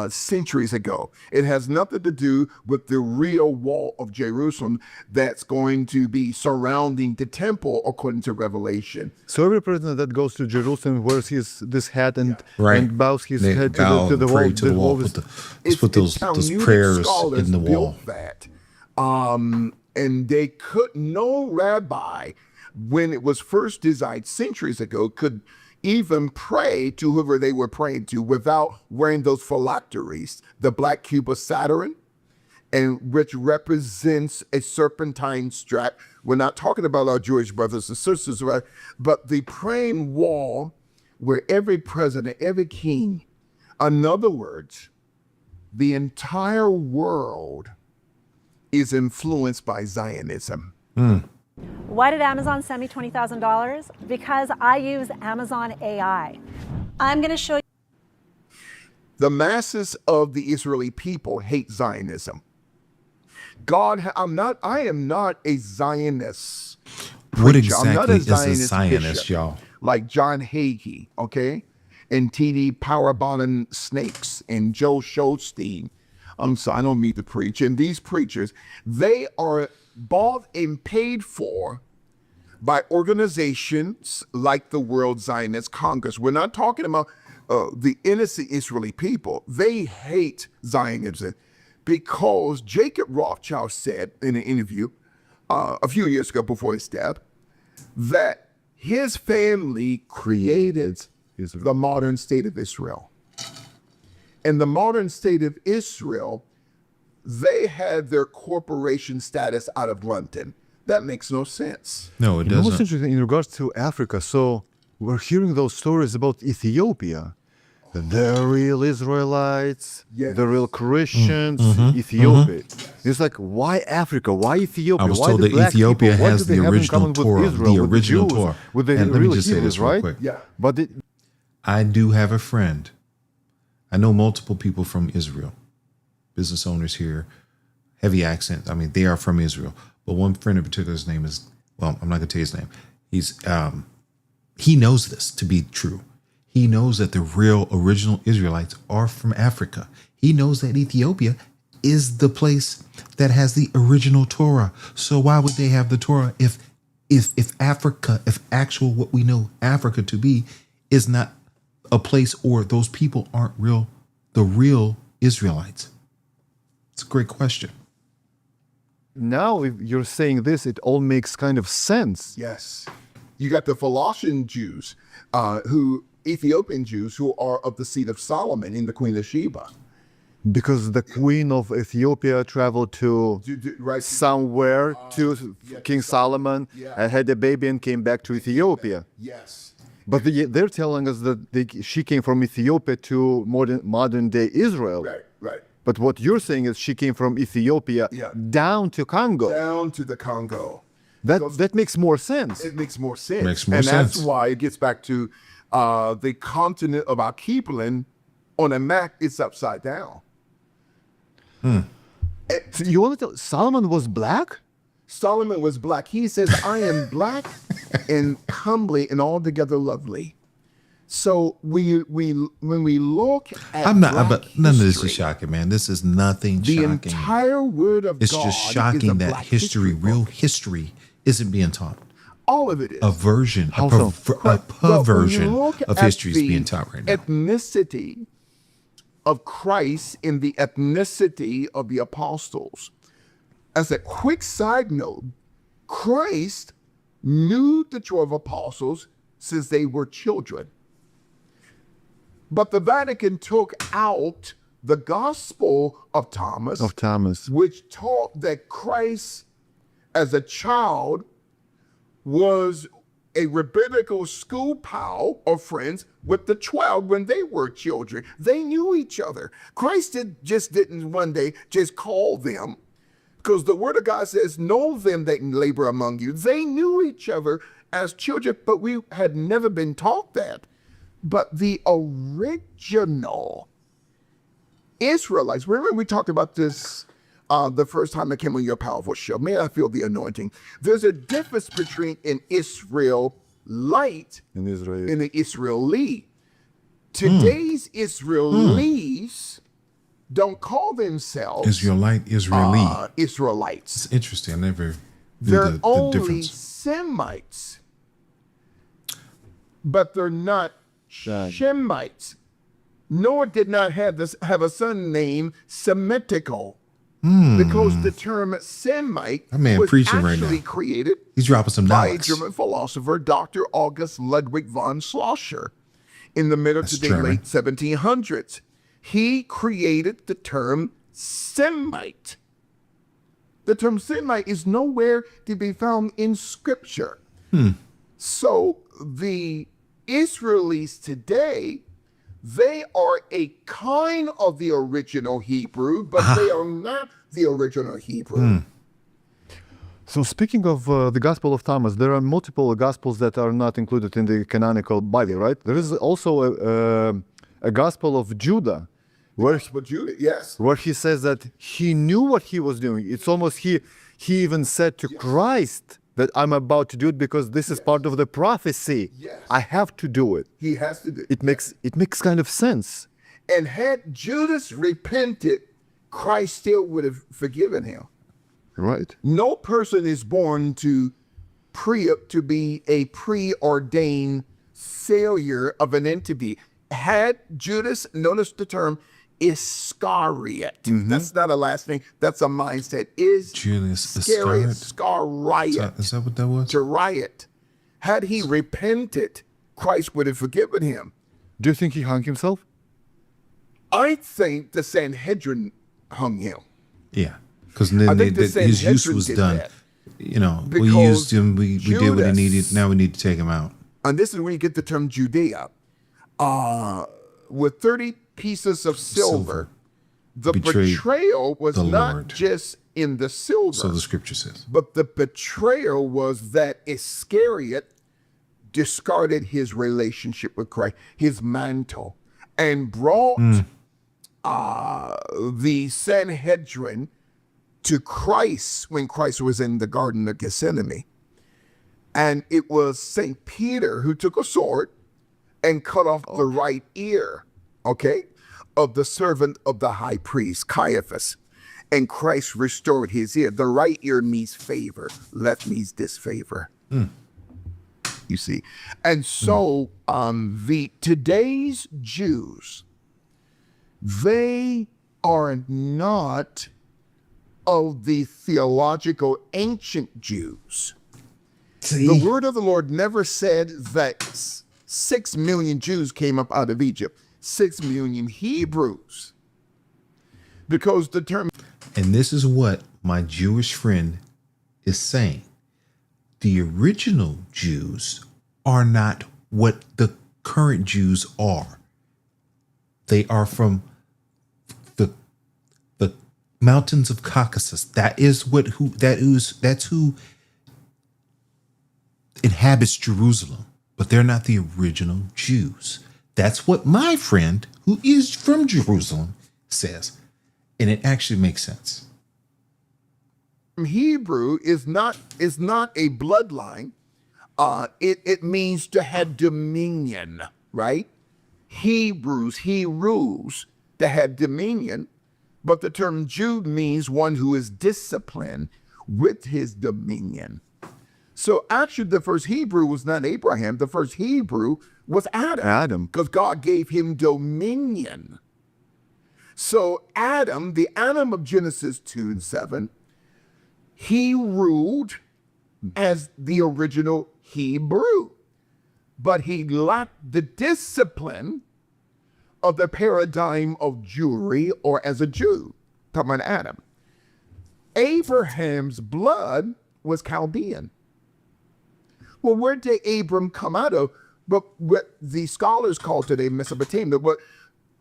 centuries ago. It has nothing to do with the real wall of Jerusalem that's going to be surrounding the temple, according to Revelation. So every person that goes to Jerusalem wears this hat and bows his They head bow to the and wall. pray to the wall. is- Let's put those Talmudic prayers scholars in the wall. built that. And they could, no rabbi, when it was first designed centuries ago, could even pray to whoever they were praying to without wearing those phylacteries, the black cube of Saturn, and which represents a serpentine strap. We're not talking about our Jewish brothers and sisters, right? But the praying wall where every president, every king, in other words, the entire world is influenced by Zionism. Why did Amazon send me $20,000? Because I use Amazon AI. I'm going to show you. The masses of the Israeli people hate Zionism. I am not a Zionist preacher. What I'm not exactly is a Zionist Zionist, bishop, y'all? like John Hagee, okay? And T.D. Powerbottom Snakes and Joe Shosteen. So I don't mean to preach. And these preachers, they are bought and paid for by organizations like the World Zionist Congress. We're not talking about the innocent Israeli people. They hate Zionism because Jacob Rothschild said in an interview a few years ago before his death that his family created the modern state of Israel. In the modern state of Israel, they had their corporation status out of London. That makes no sense. No, it You know what's doesn't. interesting in regards to Africa? So we're hearing those stories about Ethiopia. The real Israelites, Yes. the real Christians, Ethiopia. It's like, why Africa? Why Ethiopia? I was why told the that black Ethiopia people? What has do they the have in original common with Torah, Israel, the with original Jews, Torah. with the And let me real just say Hebrews, this real right? quick. Yeah. But I do have a friend. I know multiple people from Israel, business owners here, heavy accent. I mean, they are from Israel. But one friend in particular, his name is, well, I'm not going to tell you his name. He knows this to be true. He knows that the real original Israelites are from Africa. He knows that Ethiopia is the place that has the original Torah. So why would they have the Torah if Africa, if actual what we know Africa to be is not a place, or those people aren't the real Israelites? It's a great question. now, if you're saying this, it all makes kind of sense. Yes. You got the Philistine Jews, Ethiopian Jews who are of the seed of Solomon in the Queen of Sheba. Because the queen of Ethiopia traveled to Right. somewhere to King Solomon and had a baby and came back to Ethiopia. Yes. But they're telling us that she came from Ethiopia to modern day Israel. Right, right. But what you're saying is she came from Ethiopia Yeah. down to Congo. Down to the Congo. That makes more sense. It makes more sense. Makes more and sense. that's why it gets back to the continent of Archipelago on a map, it's upside down. So you want to tell Solomon was black? Solomon was black. He says, I am black and humbly and altogether lovely. So when we look at I'm not, black but none of this is history, shocking, man. This is nothing the shocking. entire word of It's God just is a shocking that black history, book. real history, isn't being taught. All of it is. A version, How so? But when you perversion look of at history is the being taught right now. Ethnicity of Christ in the ethnicity of the apostles. As a quick side note, Christ knew the 12 apostles since they were children. But the Vatican took out the Gospel of Thomas, which taught that Christ as a child was a rabbinical school pal or friends with the 12 when they were children. They knew each other. Christ just didn't one day just call them, because the word of God says, know them that labor among you. They knew each other as children, but we had never been taught that. But the original Israelites, remember we talked about this the first time I came on your powerful show. May I feel the anointing. There's a difference between an Israelite In Israel. and an Israeli. Today's Israelis don't call themselves Israelite, Israeli. Israelites. It's interesting. I never knew They're the only difference. Semites, but they're not Shemites. Noah did not have a son named Semitical, because the term Semite That man was preaching right actually now. created He's dropping some by a knowledge. German philosopher, Dr. August Ludwig von Schlosser, in the middle That's to the German. late 1700s. He created the term Semite. The term Semite is nowhere to be found in Scripture. So the Israelis today, they are a kind of the original Hebrew, but they are not the original Hebrew. So speaking of the Gospel of Thomas, there are multiple Gospels that are not included in the canonical Bible, right? There is also a Gospel of Judah, where But Judah, yes. where he says that he knew what he was doing. It's almost he even said to Christ that I'm about to do it because this is part of the prophecy. Yes. I have to do it. He has to do It makes kind of sense. And had Judas repented, Christ still would have forgiven him. Right. No person is born to be a preordained failure of an entity. Had Judas, notice the term Iscariot. That's not a last name. That's a mindset. Julius Iscariot. Iscariot. Is that what that was? To riot. Had he repented, Christ would have forgiven him. Do you think he hung himself? I think the Sanhedrin hung him. Yeah. Because I think the his use Sanhedrin was did done. that. You know, we Because used him. We did what he Judas- needed. Now we need to take him out. and this is where you get the term Judea, with 30 pieces of silver. The Betrayed betrayal was the not Lord. just in the silver, So the scripture says. but the betrayal was that Iscariot discarded his relationship with Christ, his mantle, and brought the Sanhedrin to Christ when Christ was in the Garden of Gethsemane. And it was St. Peter who took a sword and cut off the right ear, of the servant of the high priest, Caiaphas. And Christ restored his ear. The right ear means favor, left means disfavor. You see. And so today's Jews, they are not of the theological ancient Jews. The word of the Lord never said that 6 million Jews came up out of Egypt. 6 million Hebrews. Because the term... And this is what my Jewish friend is saying. The original Jews are not what the current Jews are. They are from the mountains of Caucasus. That's who inhabits Jerusalem, but they're not the original Jews. That's what my friend, who is from Jerusalem, says. And it actually makes sense. Hebrew is not a bloodline. It means to have dominion, right? Hebrews, he rules, to have dominion. But the term Jew means one who is disciplined with his dominion. So actually the first Hebrew was not Abraham. The first Hebrew was Adam. Because God gave him dominion. So Adam, the Adam of Genesis 2 and 7, he ruled as the original Hebrew. But he lacked the discipline of the paradigm of Jewry or as a Jew. Talking about Adam. Abraham's blood was Chaldean. Well, where did Abram come out of? But what the scholars call today Mesopotamia, but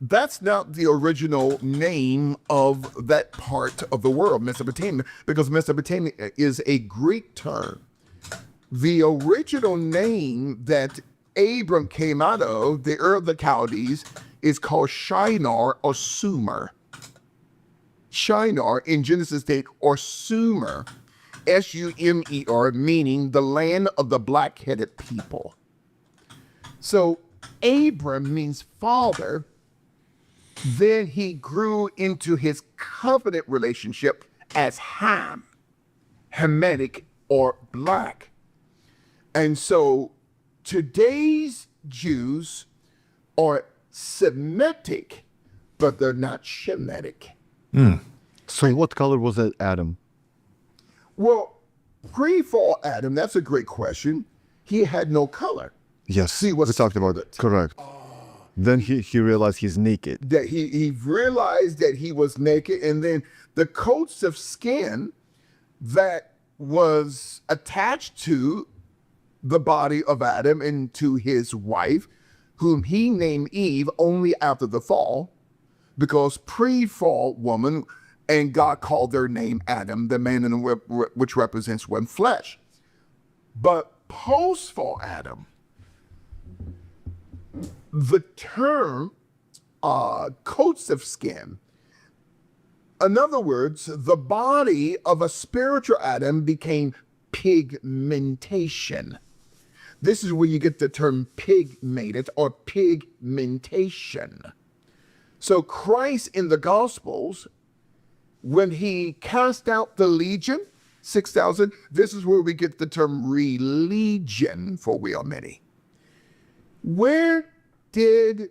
that's not the original name of that part of the world, Mesopotamia, because Mesopotamia is a Greek term. The original name that Abram came out of, the Ur of the Chaldees, is called Shinar or Sumer. Shinar in Genesis 8 or Sumer, Sumer, meaning the land of the black-headed people. So Abram means father. Then he grew into his covenant relationship as Ham, Hamitic or black. And so today's Jews are Semitic, but they're not Shemitic. So what color was that Adam? Well, pre-fall Adam, that's a great question. He had no color. Yes, See, we talked about it. Correct. Then he realized he's naked. That he realized that he was naked, and then the coats of skin that was attached to the body of Adam and to his wife, whom he named Eve only after the fall, because pre-fall woman, and God called their name Adam, the man in the which represents one flesh. But post-fall Adam, the term coats of skin, in other words, the body of a spiritual Adam became pigmentation. This is where you get the term pigmented or pigmentation. So Christ in the Gospels, when he cast out the legion, 6,000, this is where we get the term religion, for we are many. Where did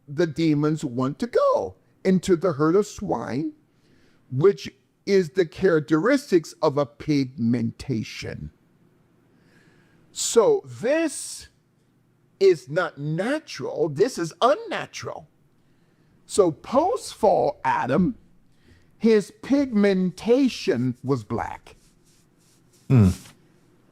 the demons want to go? Into the herd of swine, which is the characteristics of a pigmentation. So this is not natural, this is unnatural. So post-fall Adam, his pigmentation was black.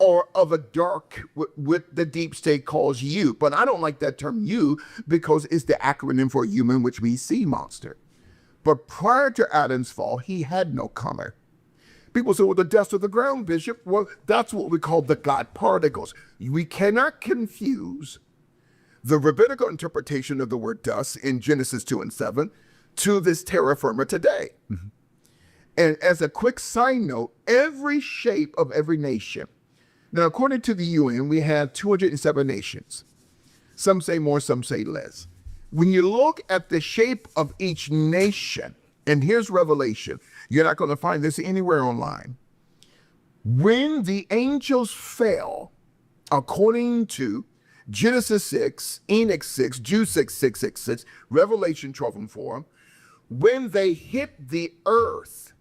or of a dark, what the deep state calls you. But I don't like that term you because it's the acronym for human, which means sea monster. But prior to Adam's fall, he had no color. People say, well, the dust of the ground, Bishop. Well, that's what we call the God particles. We cannot confuse the rabbinical interpretation of the word dust in Genesis 2 and 7 to this terra firma today. Mm-hmm. And as a quick side note, every shape of every nation. Now, according to the UN, we have 207 nations. Some say more, some say less. When you look at the shape of each nation, and here's Revelation, you're not going to find this anywhere online. When the angels fell, according to Genesis 6, Enoch 6, Jude 6, 6, Revelation 12 and 4, when they hit the earth,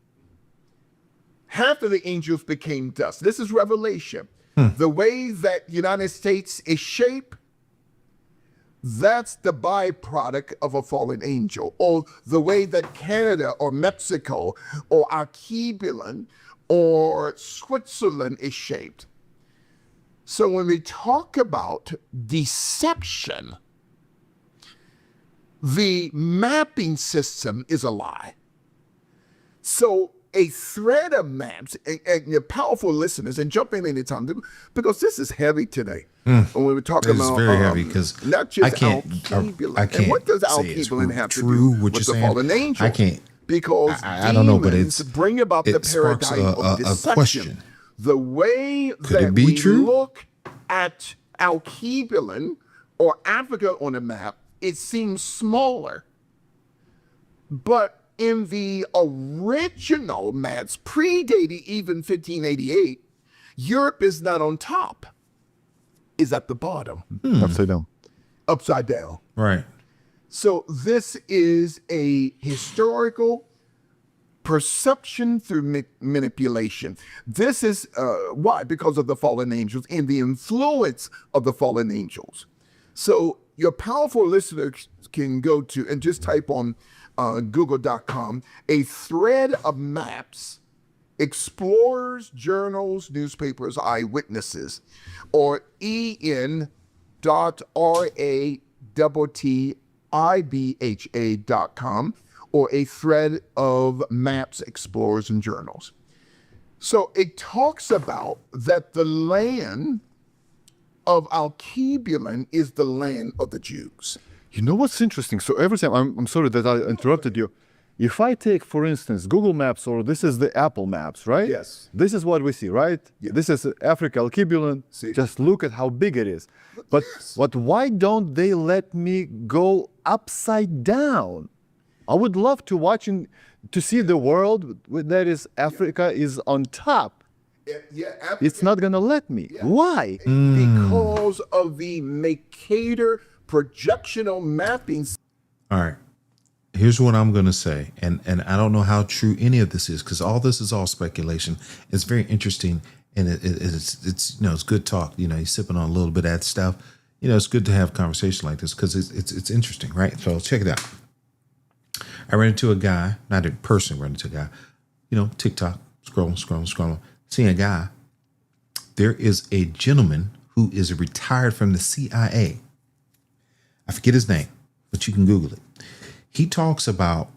half of the angels became dust. This is Revelation. The way that United States is shaped, that's the byproduct of a fallen angel. Or the way that Canada or Mexico or Archibald or Switzerland is shaped. So when we talk about deception, the mapping system is a lie. So a thread of maps, and your powerful listeners, and jump in anytime, because this is heavy today. When we're talking about very heavy because not just I can't. And what does Al-Keelan have to do with the fallen angel? I can't. Because I don't know, but demons bring about the paradigm of deception. A question. The way Could that it be we true? look at Al-Keelan or Africa on a map, it seems smaller. But in the original maps, predating even 1588, Europe is not on top, is at the bottom. Upside down. Upside down. Right. So this is a historical perception through manipulation. This is why? Because of the fallen angels and the influence of the fallen angels. So your powerful listeners can go to and just type on google.com a thread of maps, explorers, journals, newspapers, eyewitnesses, or en.ratibha.com, or a thread of maps, explorers, and journals. So it talks about that the land of Al-Keelan is the land of the Jews. You know what's interesting? So every time, I'm sorry that I interrupted you. If I take, for instance, Google Maps, or this is the Apple Maps, right? Yes. This is what we see, right? Yes. This is Africa, Al-Keelan. See. Just look at how big it is. But why don't they let me go upside down? I would love to to see the world that is Africa is on top. Yeah, It's not gonna let me. Yeah. Why? Because of the Mercator projectional mapping. All right. Here's what I'm going to say. And I don't know how true any of this is, because all this is all speculation. It's very interesting. And it's it's good talk. You're sipping on a little bit of that stuff. It's good to have a conversation like this because it's interesting, right? So check it out. I ran into a guy, not in person, ran into a guy, TikTok, scrolling, seeing a guy. There is a gentleman who is retired from the CIA. I forget his name, but you can Google it. He talks about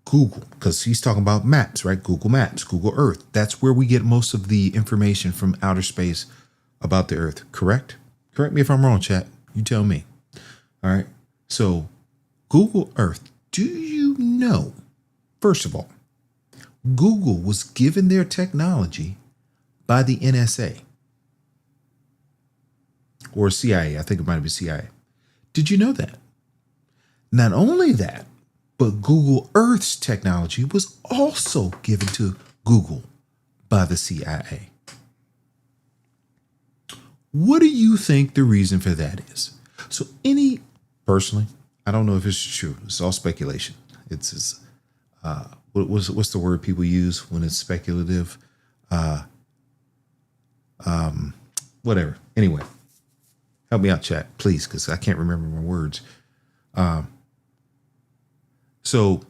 Google because he's talking about maps, right? Google Maps, Google Earth. That's where we get most of the information from outer space about the Earth, correct? Correct me if I'm wrong, chat. You tell me. All right. So Google Earth, do you know, first of all, Google was given their technology by the NSA or CIA. I think it might be CIA. Did you know that? Not only that, but Google Earth's technology was also given to Google by the CIA. What do you think the reason for that is? So personally, I don't know if it's true. It's all speculation. It's what's the word people use when it's speculative? Whatever. Anyway, help me out, chat, please, because I can't remember my words. So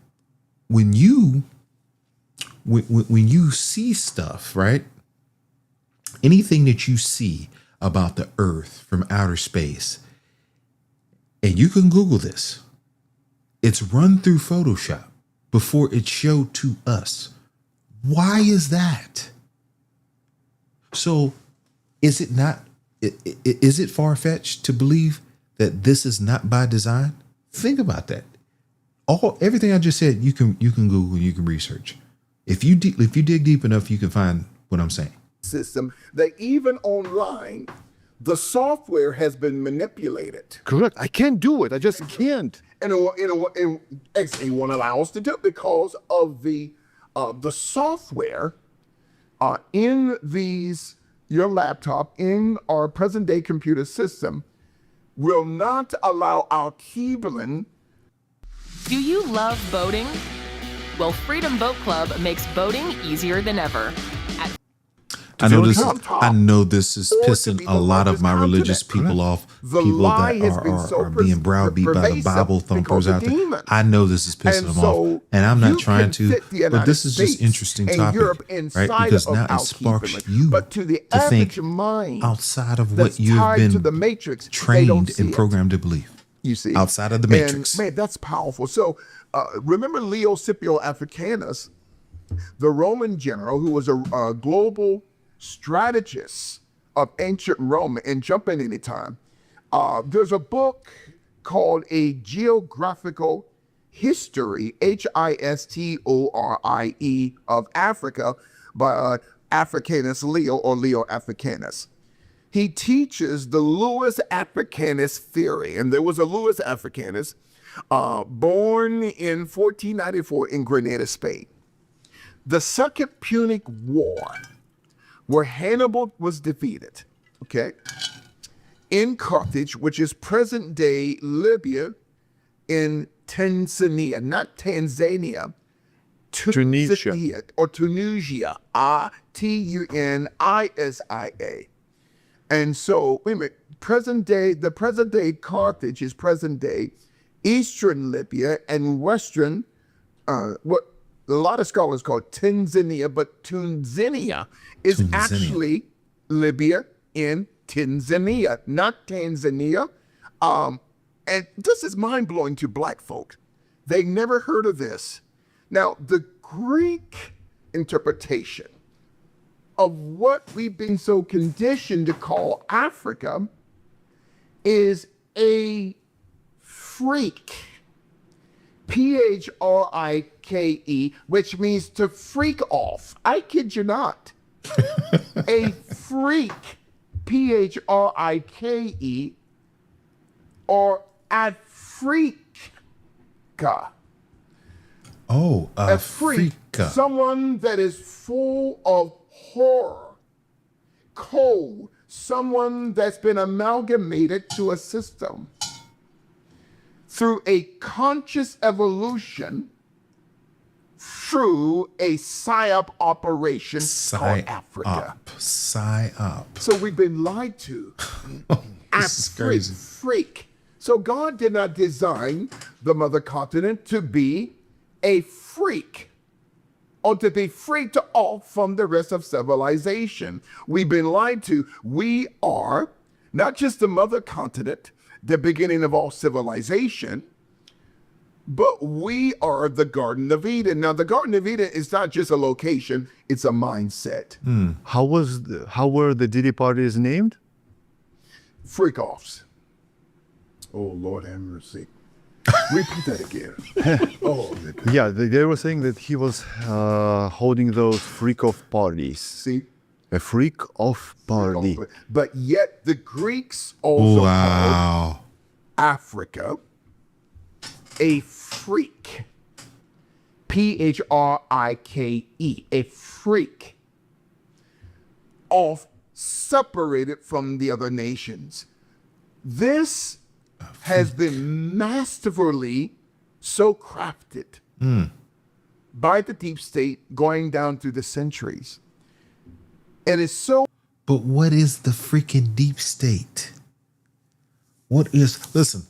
when you see stuff, right, anything that you see about the Earth from outer space, and you can Google this, it's run through Photoshop before it's showed to us. Why is that? So is it not, is it far-fetched to believe that this is not by design? Think about that. Everything I just said, you can Google, you can research. If you dig deep enough, you can find what I'm saying. System that even online, the software has been manipulated. Correct. I can't do it. I just can't. And it won't allow us to do it because of the software in your laptop, in our present day computer system, will not allow our Keebling. Do you love boating? Well, Freedom Boat Club makes boating easier than ever. I know this is pissing a lot of my religious people off. People that are being browbeat by the Bible thumpers out there. I know this is pissing them off, and I'm not trying to. But this is just interesting topic, right? Because now it sparks you to think outside of what you've been trained and programmed to believe. You see, outside of the matrix. Man, that's powerful. So remember Leo Scipio Africanus, the Roman general who was a global strategist of ancient Rome, and jump in anytime. There's a book called A Geographical History, Historie of Africa, by Africanus Leo, or Leo Africanus. He teaches the Louis Africanus theory, and there was a Louis Africanus born in 1494 in Granada, Spain. The Second Punic War, where Hannibal was defeated, okay, in Carthage, which is present-day Libya, in Tanzania, not Tanzania, Tunisia, or Tunisia, Tunisia. And so, wait a minute, the present-day Carthage is present-day Eastern Libya and Western, what a lot of scholars call Tanzania, but Tunisia is actually Libya in Tanzania, not Tanzania. And this is mind-blowing to black folk. They never heard of this. Now, the Greek interpretation of what we've been so conditioned to call Africa is a freak. P-H-R-I-K-E, which means to freak off. I kid you not. A freak, P-H-R-I-K-E, or Africa. Oh, a freak. Someone that is full of horror, cold, someone that's been amalgamated to a system through a conscious evolution, through a PSYOP operation called Africa. PSYOP. So we've been lied to. This is crazy. Freak. So God did not design the mother continent to be a freak, or to be freaked off from the rest of civilization. We've been lied to. We are not just the mother continent, the beginning of all civilization, but we are the Garden of Eden. Now, the Garden of Eden is not just a location, it's a mindset. How were the Diddy parties named? Freak-offs. Oh, Lord have mercy. Repeat that again. Yeah, they were saying that he was holding those freak-off parties. See? A freak-off party. But yet the Greeks also called Africa a freak. P-H-R-I-K-E. A freak. Off, separated from the other nations. This has been masterfully so crafted by the deep state going down through the centuries. It is so. But what is the freaking deep state? Listen,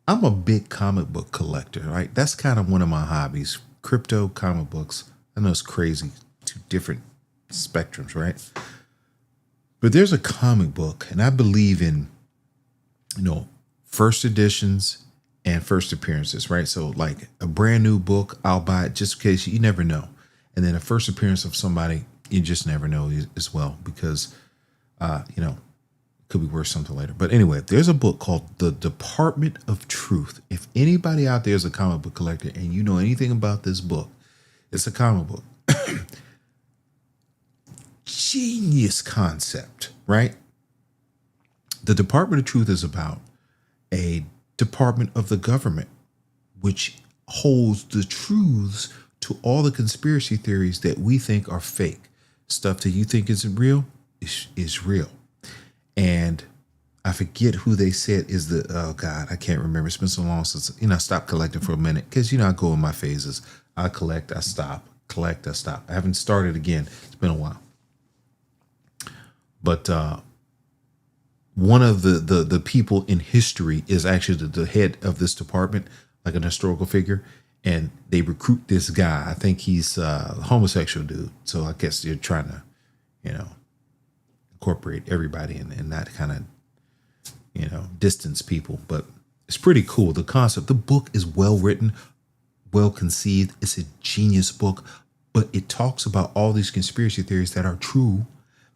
I'm a big comic book collector, right? That's kind of one of my hobbies. Crypto, comic books. I know it's crazy. Two different spectrums, right? But there's a comic book, and I believe in, first editions and first appearances, right? So like a brand new book, I'll buy it just in case. You never know. And then a first appearance of somebody, you just never know as well, because, it could be worth something later. But anyway, there's a book called The Department of Truth. If anybody out there is a comic book collector and you know anything about this book, it's a comic book. Genius concept, right? The Department of Truth is about a department of the government which holds the truths to all the conspiracy theories that we think are fake. Stuff that you think isn't real is real. And I forget who they said is oh God, I can't remember. It's been so long since, I stopped collecting for a minute, because, I go in my phases. I collect, I stop, collect, I stop. I haven't started again. It's been a while. But one of the people in history is actually the head of this department, like an historical figure. And they recruit this guy. I think he's a homosexual dude. So I guess they're trying to, incorporate everybody and not kind of, distance people. But it's pretty cool. The concept, the book is well written, well conceived. It's a genius book, but it talks about all these conspiracy theories that are true,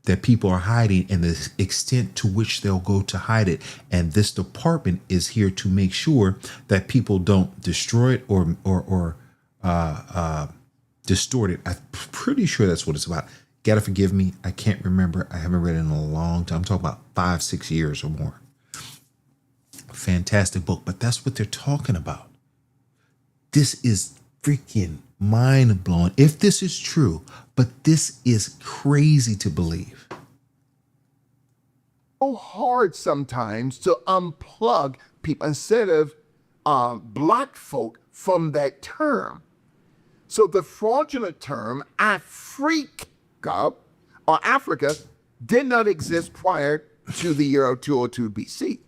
that people are hiding, and the extent to which they'll go to hide it. And this department is here to make sure that people don't destroy it or distort it. I'm pretty sure that's what it's about. Gotta forgive me. I can't remember. I haven't read it in a long time. I'm talking about 5-6 years or more. Fantastic book, but that's what they're talking about. This is freaking mind blowing. If this is true, but this is crazy to believe. So hard sometimes to unplug people instead of black folk from that term. So the fraudulent term Africa or Africa did not exist prior to the year 202 BC,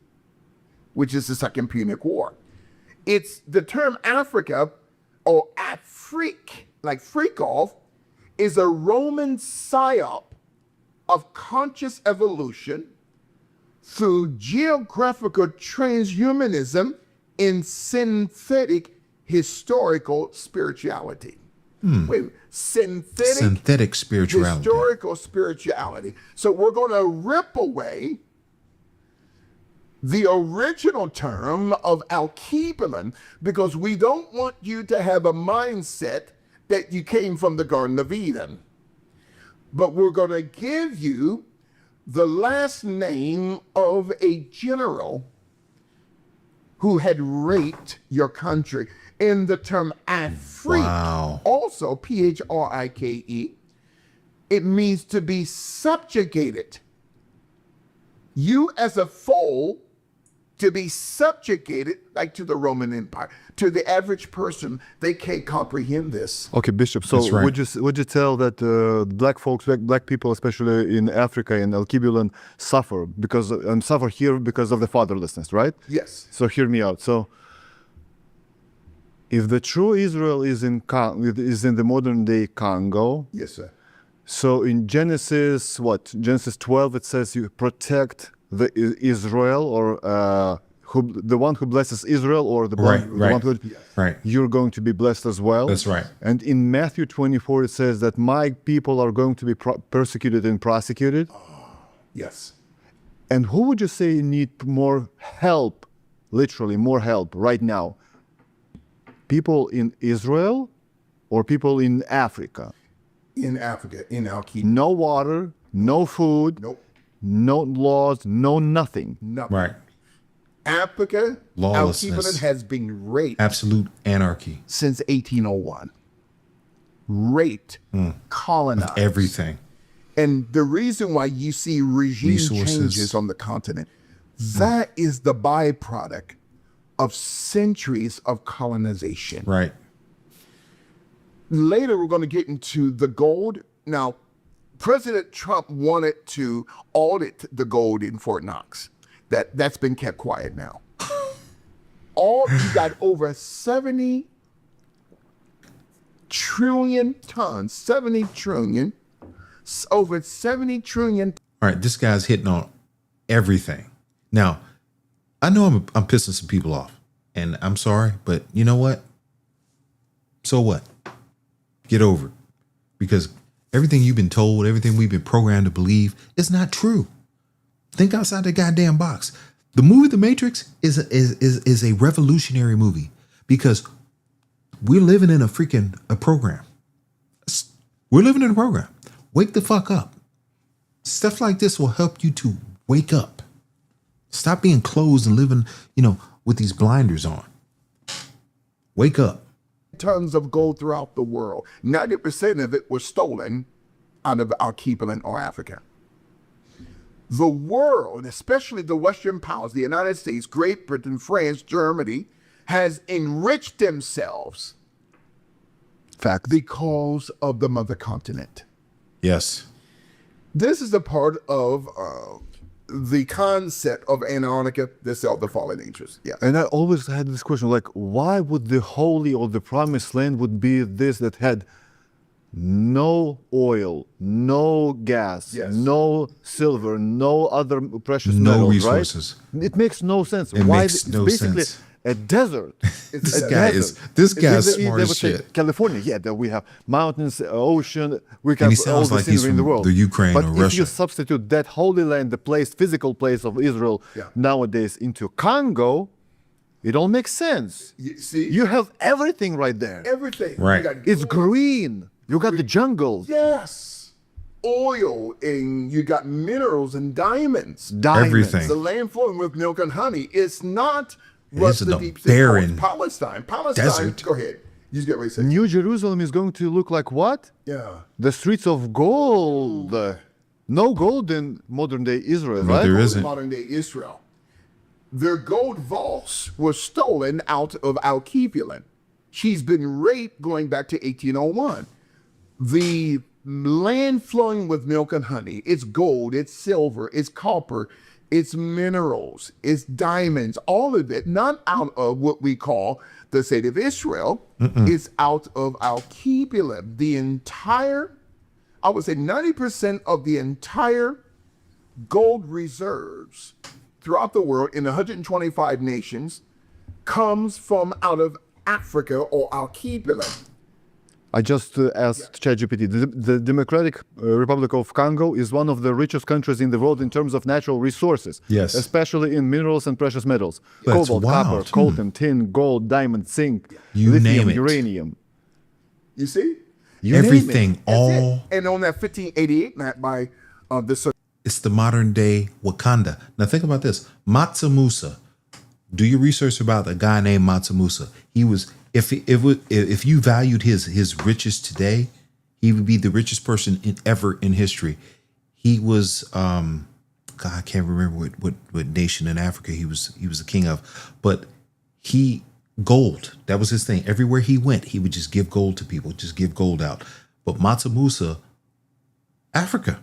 which is the Second Punic War. It's the term Africa or Afrik, like freak off, is a Roman psyop of conscious evolution through geographical transhumanism in synthetic historical spirituality. Wait, synthetic spirituality. Historical spirituality. So we're going to rip away the original term of Alkebulan, because we don't want you to have a mindset that you came from the Garden of Eden. But we're going to give you the last name of a general who had raped your country. In the term Afrik, also Phrike, it means to be subjugated. You as a foal, to be subjugated, like to the Roman Empire. To the average person, they can't comprehend this. Okay, Bishop. So That's right. would you tell that black folks, black people, especially in Africa and Alkebulan, suffer here because of the fatherlessness, right? Yes. So hear me out. So if the true Israel is in the modern day Congo, Yes, sir. so in Genesis 12, it says you protect the Israel, or the one who blesses Israel, or the one who, Right. you're going to be blessed as well. That's right. And in Matthew 24, it says that my people are going to be persecuted and prosecuted. Yes. And who would you say need more help, literally more help right now? People in Israel or people in Africa? In Africa, in Alkebulan. No water, no food, Nope. no laws, no nothing. Nothing. Right. Africa, Lawlessness. Alkebulan has been raped Absolute anarchy. since 1801. Raped, colonized. Everything. And the reason why you see regime Resources. changes on the continent, that is the byproduct of centuries of colonization. Right. Later, we're going to get into the gold. Now, President Trump wanted to audit the gold in Fort Knox. That's been kept quiet now. You got over 70 trillion tons, 70 trillion, over 70 trillion All right, this guy's hitting on everything. Now, I know I'm pissing some people off, and I'm sorry, but you know what? So what? Get over it. Because everything you've been told, everything we've been programmed to believe is not true. Think outside the goddamn box. The movie The Matrix is a revolutionary movie because we're living in a program. We're living in a program. Wake the fuck up. Stuff like this will help you to wake up. Stop being closed and living, with these blinders on. Wake up. Tons of gold throughout the world. 90% of it was stolen out of Archipelago or Africa. The world, especially the Western powers, the United States, Great Britain, France, Germany, has enriched themselves because of the mother continent. Yes. This is a part of the concept of Antarctica, the fallen angels. Yeah. And I always had this question, like, why would the holy or the promised land would be this that had no oil, no gas, Yes. no silver, no other precious No metals, resources. right? It makes no sense. It Why? makes no it's basically sense. a desert. This This guy's They smart would as say shit. California, yeah, that we have mountains, ocean, we And have he all sounds the like he's scenery in the from world. the Ukraine but or if Russia. you substitute that holy land, the place, physical place of Israel nowadays into Congo, it all makes sense. You see, You have everything right there. everything. Right. You got It's gold. green. You got the jungle, Yes. Oil, and you got minerals and diamonds. diamonds. Everything. The land flowing with milk and honey. It's not It what isn't the a deep sea calls barren Palestine. Palestine. desert. Go ahead. You just get ready to say. New Jerusalem is going to look like what? Yeah. The streets of gold. No gold in modern day Israel, No, right? there Gold in isn't. modern day Israel. Their gold vaults were stolen out of Al-Kibulin. She's been raped going back to 1801. The land flowing with milk and honey, it's gold, it's silver, it's copper, it's minerals, it's diamonds, all of it, not out of what we call the state of Israel, it's out of Al-Kibulin. The entire, I would say 90% of the entire gold reserves throughout the world in 125 nations comes from out of Africa or Al-Kibulin. I just asked ChatGPT. The Democratic Republic of Congo is one of the richest countries in the world in terms of natural resources. Yes. Especially in minerals and precious metals. That's Cobalt, wild. copper, coltan, tin, gold, diamond, zinc, You lithium, name it. uranium. You see? You name it. Everything, That's all it. And on that 1588 map by the it's the modern day Wakanda. Now think about this. Matsa Musa. Do your research about a guy named Matsa Musa. He was, if you valued his riches today, he would be the richest person ever in history. He was God, I can't remember what nation in Africa he was the king of, but gold. That was his thing. Everywhere he went, he would just give gold to people, just give gold out. But Matsa Musa, Africa,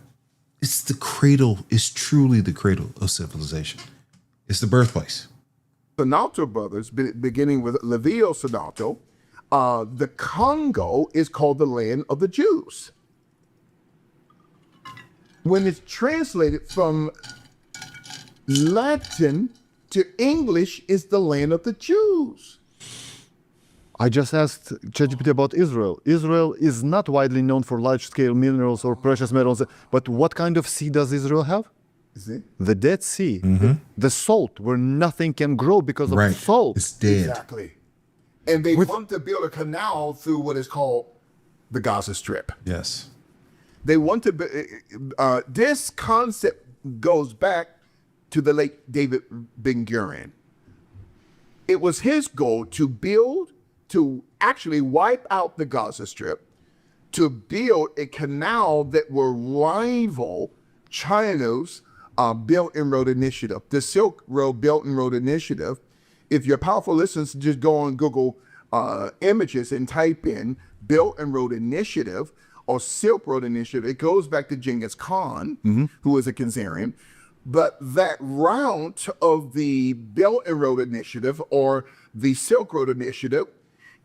it's the cradle, it's truly the cradle of civilization. It's the birthplace. Sonato brothers, beginning with Livio Sonato, the Congo is called the land of the Jews. When it's translated from Latin to English, is the land of the Jews. I just asked ChatGPT about Israel. Israel is not widely known for large-scale minerals or precious metals, but what kind of sea does Israel have? Is it? The Dead Sea. The salt, where nothing can grow because of Right. salt. It's dead. Exactly. And they want to build a canal through what is called the Gaza Strip. Yes. They want to, this concept goes back to the late David Ben Gurion. It was his goal to actually wipe out the Gaza Strip, to build a canal that will rival China's Belt and Road Initiative. The Silk Road Belt and Road Initiative, if you're powerful listeners, just go on Google images and type in Belt and Road Initiative or Silk Road Initiative. It goes back to Genghis Khan, who was a Khazarian. But that route of the Belt and Road Initiative or the Silk Road Initiative,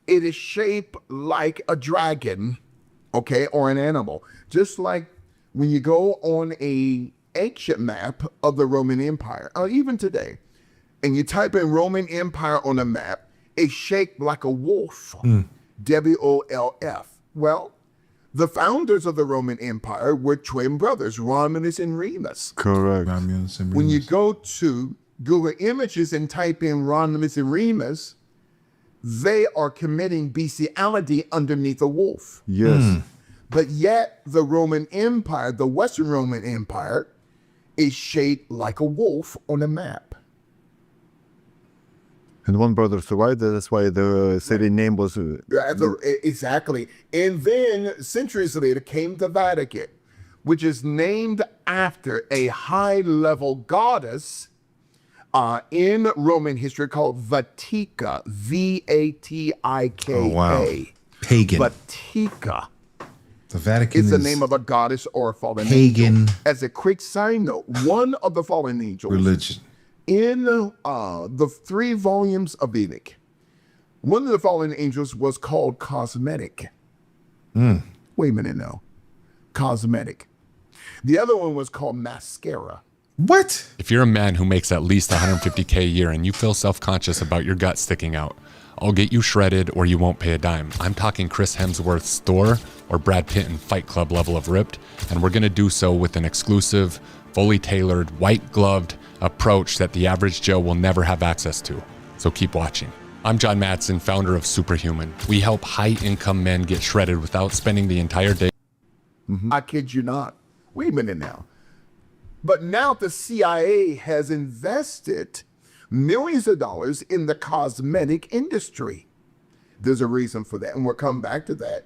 it is shaped like a dragon, okay, or an animal. Just like when you go on a ancient map of the Roman Empire, or even today, and you type in Roman Empire on a map, it's shaped like a wolf. WOLF. Well, the founders of the Roman Empire were twin brothers, Romulus and Remus. Correct. Romulus and When you Remus. go to Google Images and type in Romulus and Remus, they are committing bestiality underneath a wolf. Yes. But yet the Roman Empire, the Western Roman Empire, is shaped like a wolf on a map. And one brother survived. That's why the city name was. Exactly. And then centuries later came the Vatican, which is named after a high-level goddess in Roman history called Vatica, Vatika. Oh, wow. Pagan. Vatica The Vatican is is the name of a goddess or a fallen pagan angel. As a quick side note, one of the fallen angels religion. in the 3 volumes of Enoch, one of the fallen angels was called Cosmetic. Wait a minute now. Cosmetic. The other one was called Mascara. What? If you're a man who makes at least $150K a year and you feel self-conscious about your gut sticking out, I'll get you shredded or you won't pay a dime. I'm talking Chris Hemsworth's Thor or Brad Pitt in Fight Club level of ripped, and we're gonna do so with an exclusive, fully tailored, white-gloved approach that the average Joe will never have access to. So keep watching. I'm John Madsen, founder of Superhuman. We help high-income men get shredded without spending the entire day. I kid you not. Wait a minute now. But now the CIA has invested millions of dollars in the cosmetic industry. There's a reason for that, and we'll come back to that.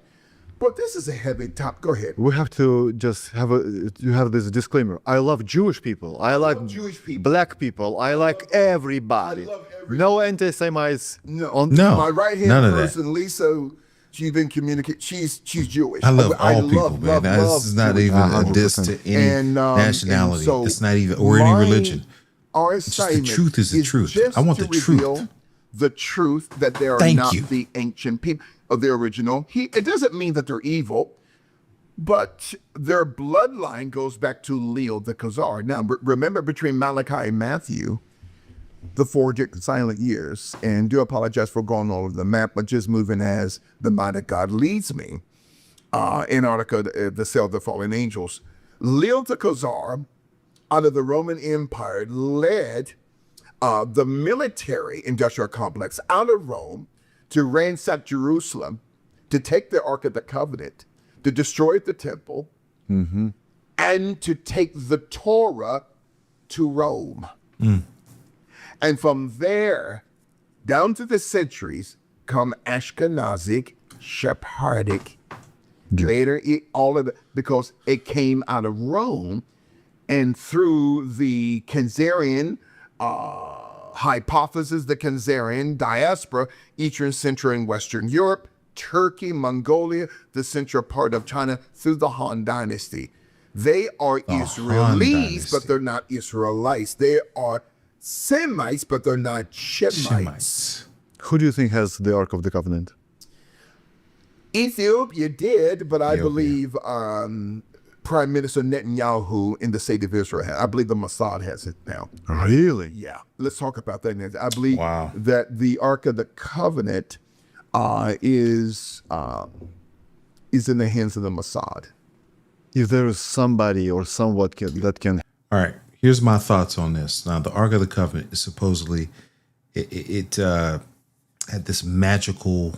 But this is a heavy top. Go ahead. We have to just have this disclaimer. I love Jewish people. I like Jewish people. black people. I like everybody. I love everybody. No anti-Semites. No, No, my right hand none of that. person, Lisa, she's been communicating. She's Jewish. I love all people, man. This is not Jewish even a people. diss to any And, nationality. and so it's not even, or any my- religion. Our just the assignment truth is the truth. just I want to the truth. reveal the truth that they are Thank not you. the ancient people of the original. It doesn't mean that they're evil, but their bloodline goes back to Leo the Khazar. Now, remember between Malachi and Matthew, the 4 silent years, and do apologize for going all over the map, but just moving as the mind of God leads me. Antarctica, the Cell of the Fallen Angels. Leo the Khazar, out of the Roman Empire, led the military industrial complex out of Rome to ransack Jerusalem, to take the Ark of the Covenant, to destroy the temple, and to take the Torah to Rome. And from there, down to the centuries, come Ashkenazic, Sephardic, later all of it, because it came out of Rome, and through the Khazarian hypothesis, the Khazarian diaspora, Eastern, Central, and Western Europe, Turkey, Mongolia, the central part of China, through the Han Dynasty. They are Israelis, but they're not Israelites. They are Semites, but they're not Shemites. Shemites. Who do you think has the Ark of the Covenant? Ethiopia did, but I Ethiopia. believe Prime Minister Netanyahu in the state of Israel has. I believe the Mossad has it now. Really? Yeah, let's talk about that next. I believe Wow. that the Ark of the Covenant is in the hands of the Mossad. If there is somebody or somewhat that can. All right. Here's my thoughts on this. Now, the Ark of the Covenant is supposedly it had this magical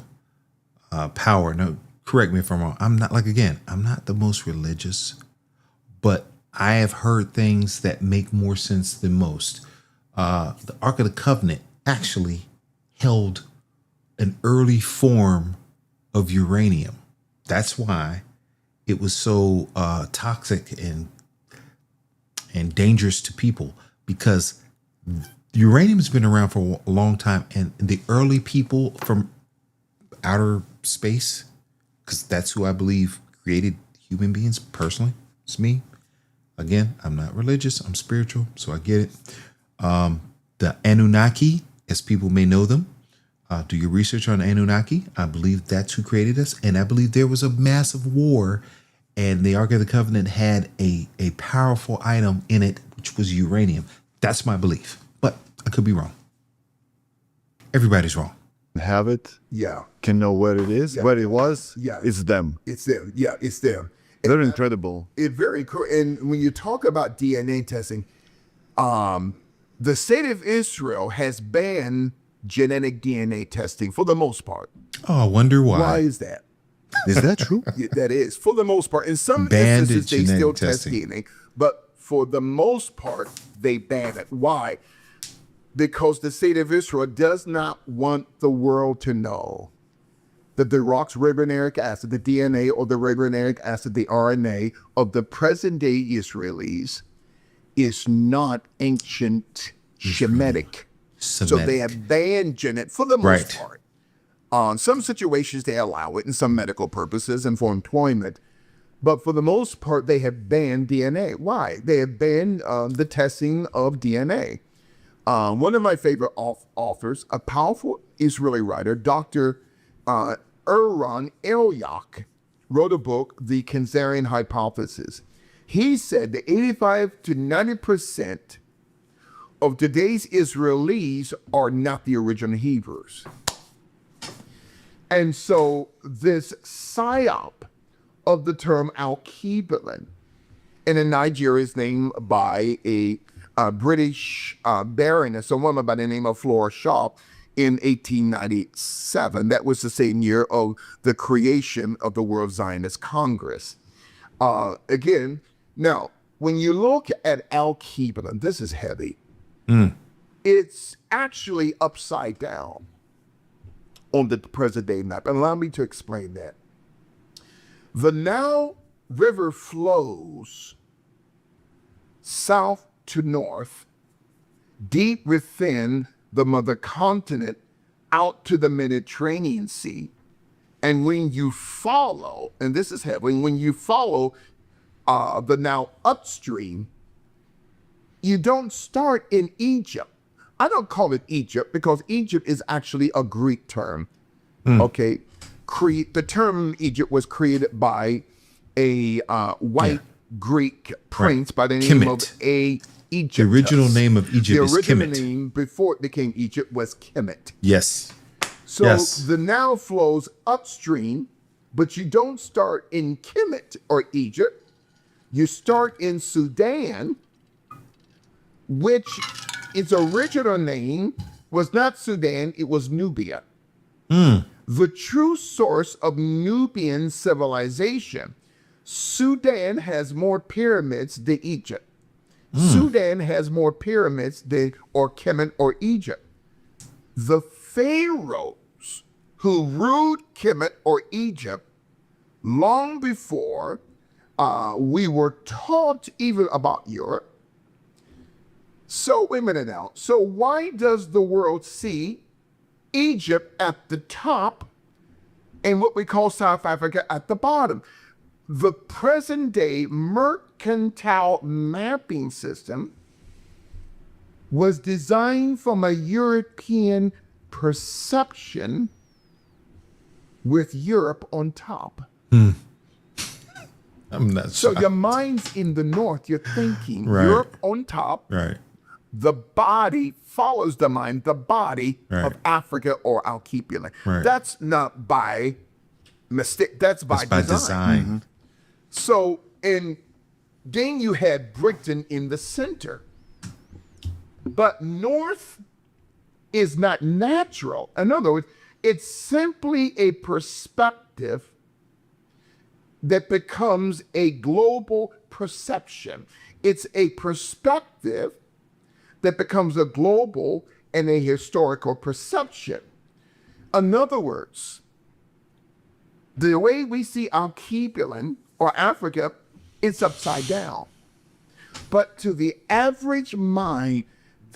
power. Now, correct me if I'm wrong. I'm not the most religious, but I have heard things that make more sense than most. The Ark of the Covenant actually held an early form of uranium. That's why it was so toxic and dangerous to people, because uranium has been around for a long time, and the early people from outer space, because that's who I believe created human beings personally. It's me. Again, I'm not religious, I'm spiritual, so I get it. The Anunnaki, as people may know them, do your research on Anunnaki. I believe that's who created us, and I believe there was a massive war And the Ark of the Covenant had a powerful item in it, which was uranium. That's my belief, but I could be wrong. Everybody's wrong. Have it, Yeah. can know where it is, where it was. Yeah. It's them. It's them. Yeah, it's them. They're incredible. It very cool. And when you talk about DNA testing, the state of Israel has banned genetic DNA testing for the most part. Oh, I wonder why. Why is that? Is that true? Yeah, that is for the most part. In some Banned instances, they genetic still testing. test DNA, but for the most part, they ban it. Why? Because the state of Israel does not want the world to know that the ribonucleic acid, the DNA or the ribonucleic acid, the RNA of the present day Israelis is not ancient Shemitic. So they have banned genetic for the most Right. part. On some situations, they allow it in some medical purposes and for employment. But for the most part, they have banned DNA. Why? They have banned the testing of DNA. One of my favorite authors, a powerful Israeli writer, Dr. Eran Elyak, wrote a book, The Kenzarian Hypothesis. He said that 85 to 90% of today's Israelis are not the original Hebrews. And so this psyop of the term Al-Kibalin, and in Nigeria is named by a British baroness, a woman by the name of Flora Sharp, in 1897. That was the same year of the creation of the World Zionist Congress. Again, now, when you look at Al-Kibalin, this is heavy. It's actually upside down on the present day map. And allow me to explain that. The Nile River flows south to north, deep within the mother continent, out to the Mediterranean Sea. And when you follow, and this is heavy, when you follow the Nile upstream, you don't start in Egypt. I don't call it Egypt because Egypt is actually a Greek term. Okay, the term Egypt was created by a white Greek prince by the name of Egyptus. The original name of Egypt is The original Kemet. name before it became Egypt was Kemet. Yes. So Yes. the Nile flows upstream, but you don't start in Kemet or Egypt. You start in Sudan, which its original name was not Sudan, it was Nubia. The true source of Nubian civilization. Sudan has more pyramids than Egypt. Sudan has more pyramids than or Kemet or Egypt. The pharaohs who ruled Kemet or Egypt long before we were taught even about Europe. So wait a minute now. So why does the world see Egypt at the top and what we call South Africa at the bottom? The present day mercantile mapping system was designed from a European perception with Europe on top. I'm not So shocked. your mind's in the north, you're thinking Right. Europe on top, Right. the body follows the mind, the body Right. of Africa or Al-Kibalin. Right. That's not by mistake, that's by It's by design. design. So, and then you had Britain in the center. But north is not natural. In other words, it's simply a perspective that becomes a global perception. It's a perspective that becomes a global and a historical perception. In other words, the way we see Al-Kibalin or Africa, it's upside down. But to the average mind,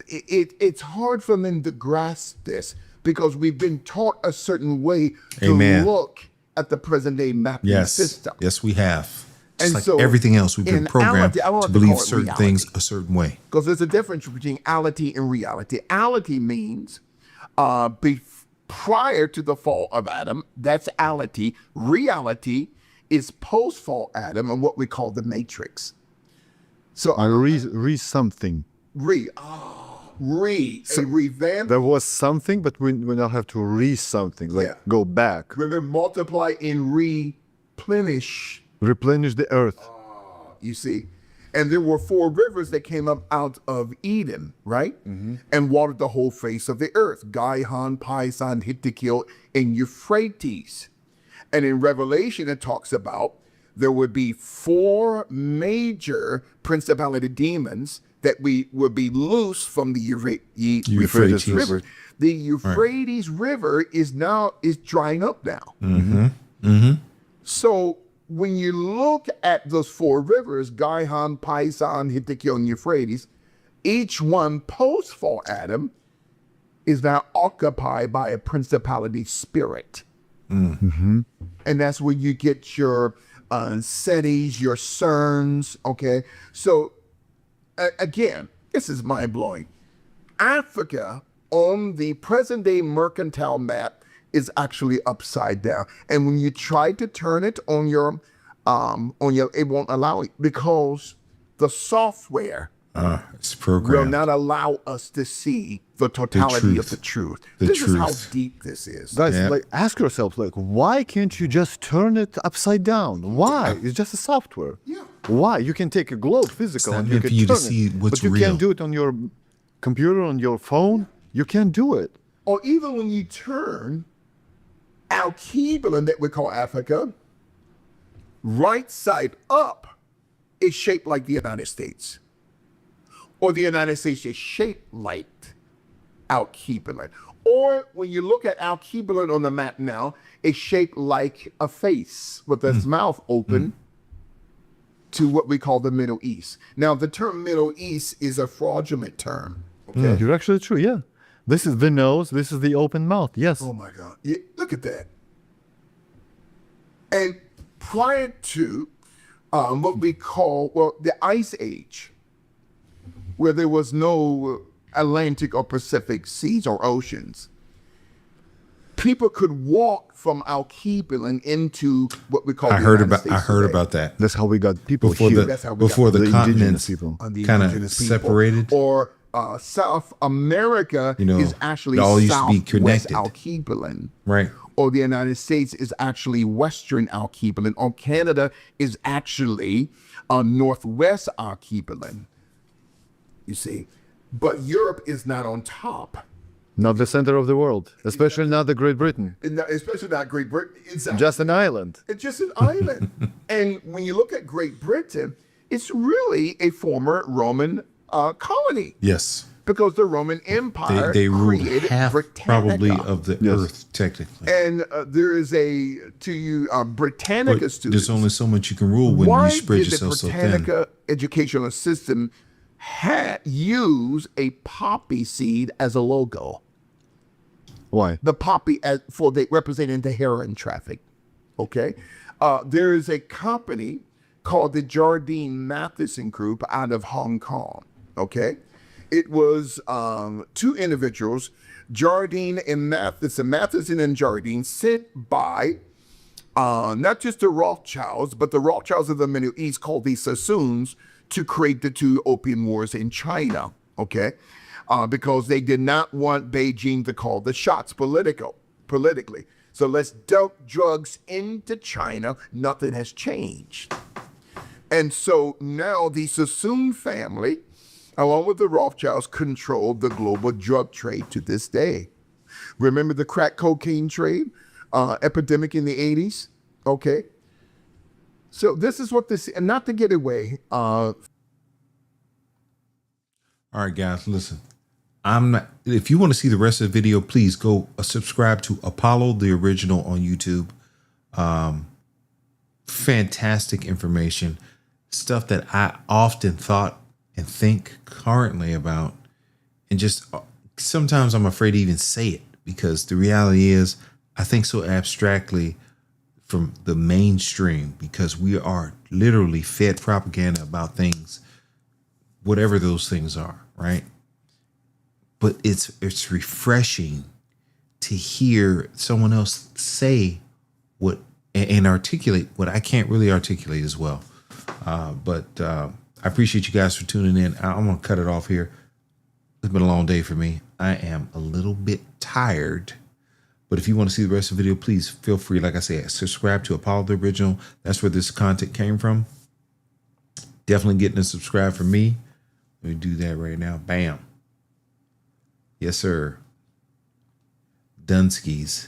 it's hard for them to grasp this because we've been taught a certain way to Amen. look at the present day mapping Yes. system. Yes, we have. Just And like so everything else, we've been in programmed reality, I want to to believe call it certain reality. things a certain way. Because there's a difference between ality and reality. Ality means prior to the fall of Adam, that's ality. Reality is post-fall Adam and what we call the matrix. So I re something. Revamp. There was something, but we now have to re something, like Yeah. go back, Remember, multiply and replenish. replenish the earth. You see, and there were 4 rivers that came up out of Eden, right, and watered the whole face of the earth: Gihon, Pison, Hittite, and Euphrates. And in Revelation, it talks about there would be 4 major principality demons that we would be loose from the Euphrates River. The Euphrates River is drying up now. So when you look at those 4 rivers, Gihon, Pison, Hittite, and Euphrates, each one post-fall Adam is now occupied by a principality spirit. And that's where you get your SETIs, your CERNs, okay? So again, this is mind-blowing. Africa on the present-day mercantile map is actually upside down. And when you try to turn it on your, it won't allow it because the software It's will programmed. not allow us to see the totality of the truth. This is how deep this is. Guys, Yeah. like, ask yourself, like, why can't you just turn it upside down? Why? It's just a software. Yeah. Why? You can take a globe physical not and you meant can for you to turn see it, what's but you real. can't do it on your computer, on your phone. You can't do it. Or even when you turn Alkebulan, that we call Africa, right side up, is shaped like the United States. Or the United States is shaped like Alkebulan. Or when you look at Alkebulan on the map now, it's shaped like a face with its mouth open to what we call the Middle East. Now, the term Middle East is a fraudulent term. Okay. You're actually true, yeah. This is the nose, this is the open mouth, yes. Oh my God. Yeah, look at that. And prior to what we call, well, the Ice Age, where there was no Atlantic or Pacific seas or oceans, people could walk from Alkebulan into what we call I the heard United about. States I heard today. about that That's how we got people before here. the That's how we before got the the indigenous continents people. The kind of indigenous people. separated. Or South America You know, is actually they all used to be Southwest connected. Alkebulan. Right. Or the United States is actually Western Alkebulan, or Canada is actually Northwest Alkebulan, you see. But Europe is not on top, Not the center of the world, especially not the Great Britain. especially not Great Britain. It's Just an island. It's just an island. And when you look at Great Britain, it's really a former Roman colony, Yes. because the Roman Empire They ruled created half Britannica. probably of the Yes. earth technically. And there is Britannica But students. there's only so much you can rule when Why you spread did the yourself so thin. Britannica educational system use a poppy seed as a logo? Why? The poppy representing the heroin traffic. Okay, there is a company called the Jardine Matheson Group out of Hong Kong. Okay, it was 2 individuals, Jardine and Matheson and Jardine, sent by not just the Rothschilds, but the Rothschilds of the Middle East, called the Sassoons, to create the 2 opium wars in China. Okay, because they did not want Beijing to call the shots politically. So let's dump drugs into China. Nothing has changed. And so now the Sassoon family, along with the Rothschilds, control the global drug trade to this day. Remember the crack cocaine trade epidemic in the 80s? Okay. So this is what this, and not to get away. All right, guys, listen. If you want to see the rest of the video, please go subscribe to Apollo the Original on YouTube. Fantastic information, stuff that I often thought and think currently about, and just sometimes I'm afraid to even say it, because the reality is I think so abstractly from the mainstream, because we are literally fed propaganda about things, whatever those things are, right? But it's refreshing to hear someone else say what and articulate what I can't really articulate as well. But I appreciate you guys for tuning in. I'm going to cut it off here. It's been a long day for me. I am a little bit tired. But if you want to see the rest of the video, please feel free. Like I said, subscribe to Apollo the Original. That's where this content came from. Definitely getting a subscribe from me. Let me do that right now. Bam. Yes, sir. Dunskies.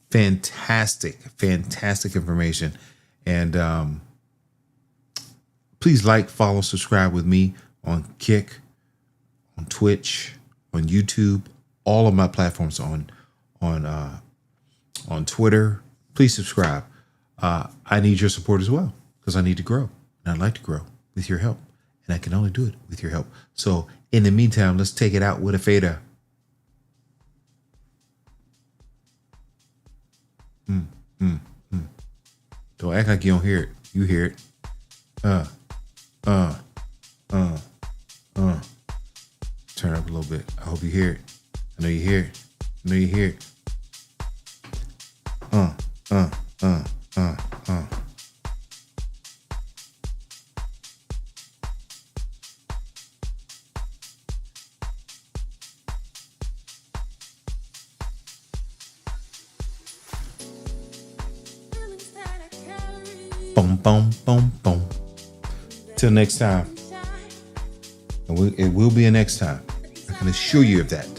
Fantastic information. And please like, follow, subscribe with me on Kick, on Twitch, on YouTube, all of my platforms on Twitter. Please subscribe. I need your support as well, because I need to grow, and I'd like to grow with your help, and I can only do it with your help. So in the meantime, let's take it out with a fader. Don't act like you don't hear it. You hear it. Turn up a little bit. I hope you hear it. I know you hear it. I know you hear it. Boom, boom, boom, boom. Till next time. And it will be a next time. I can assure you of that.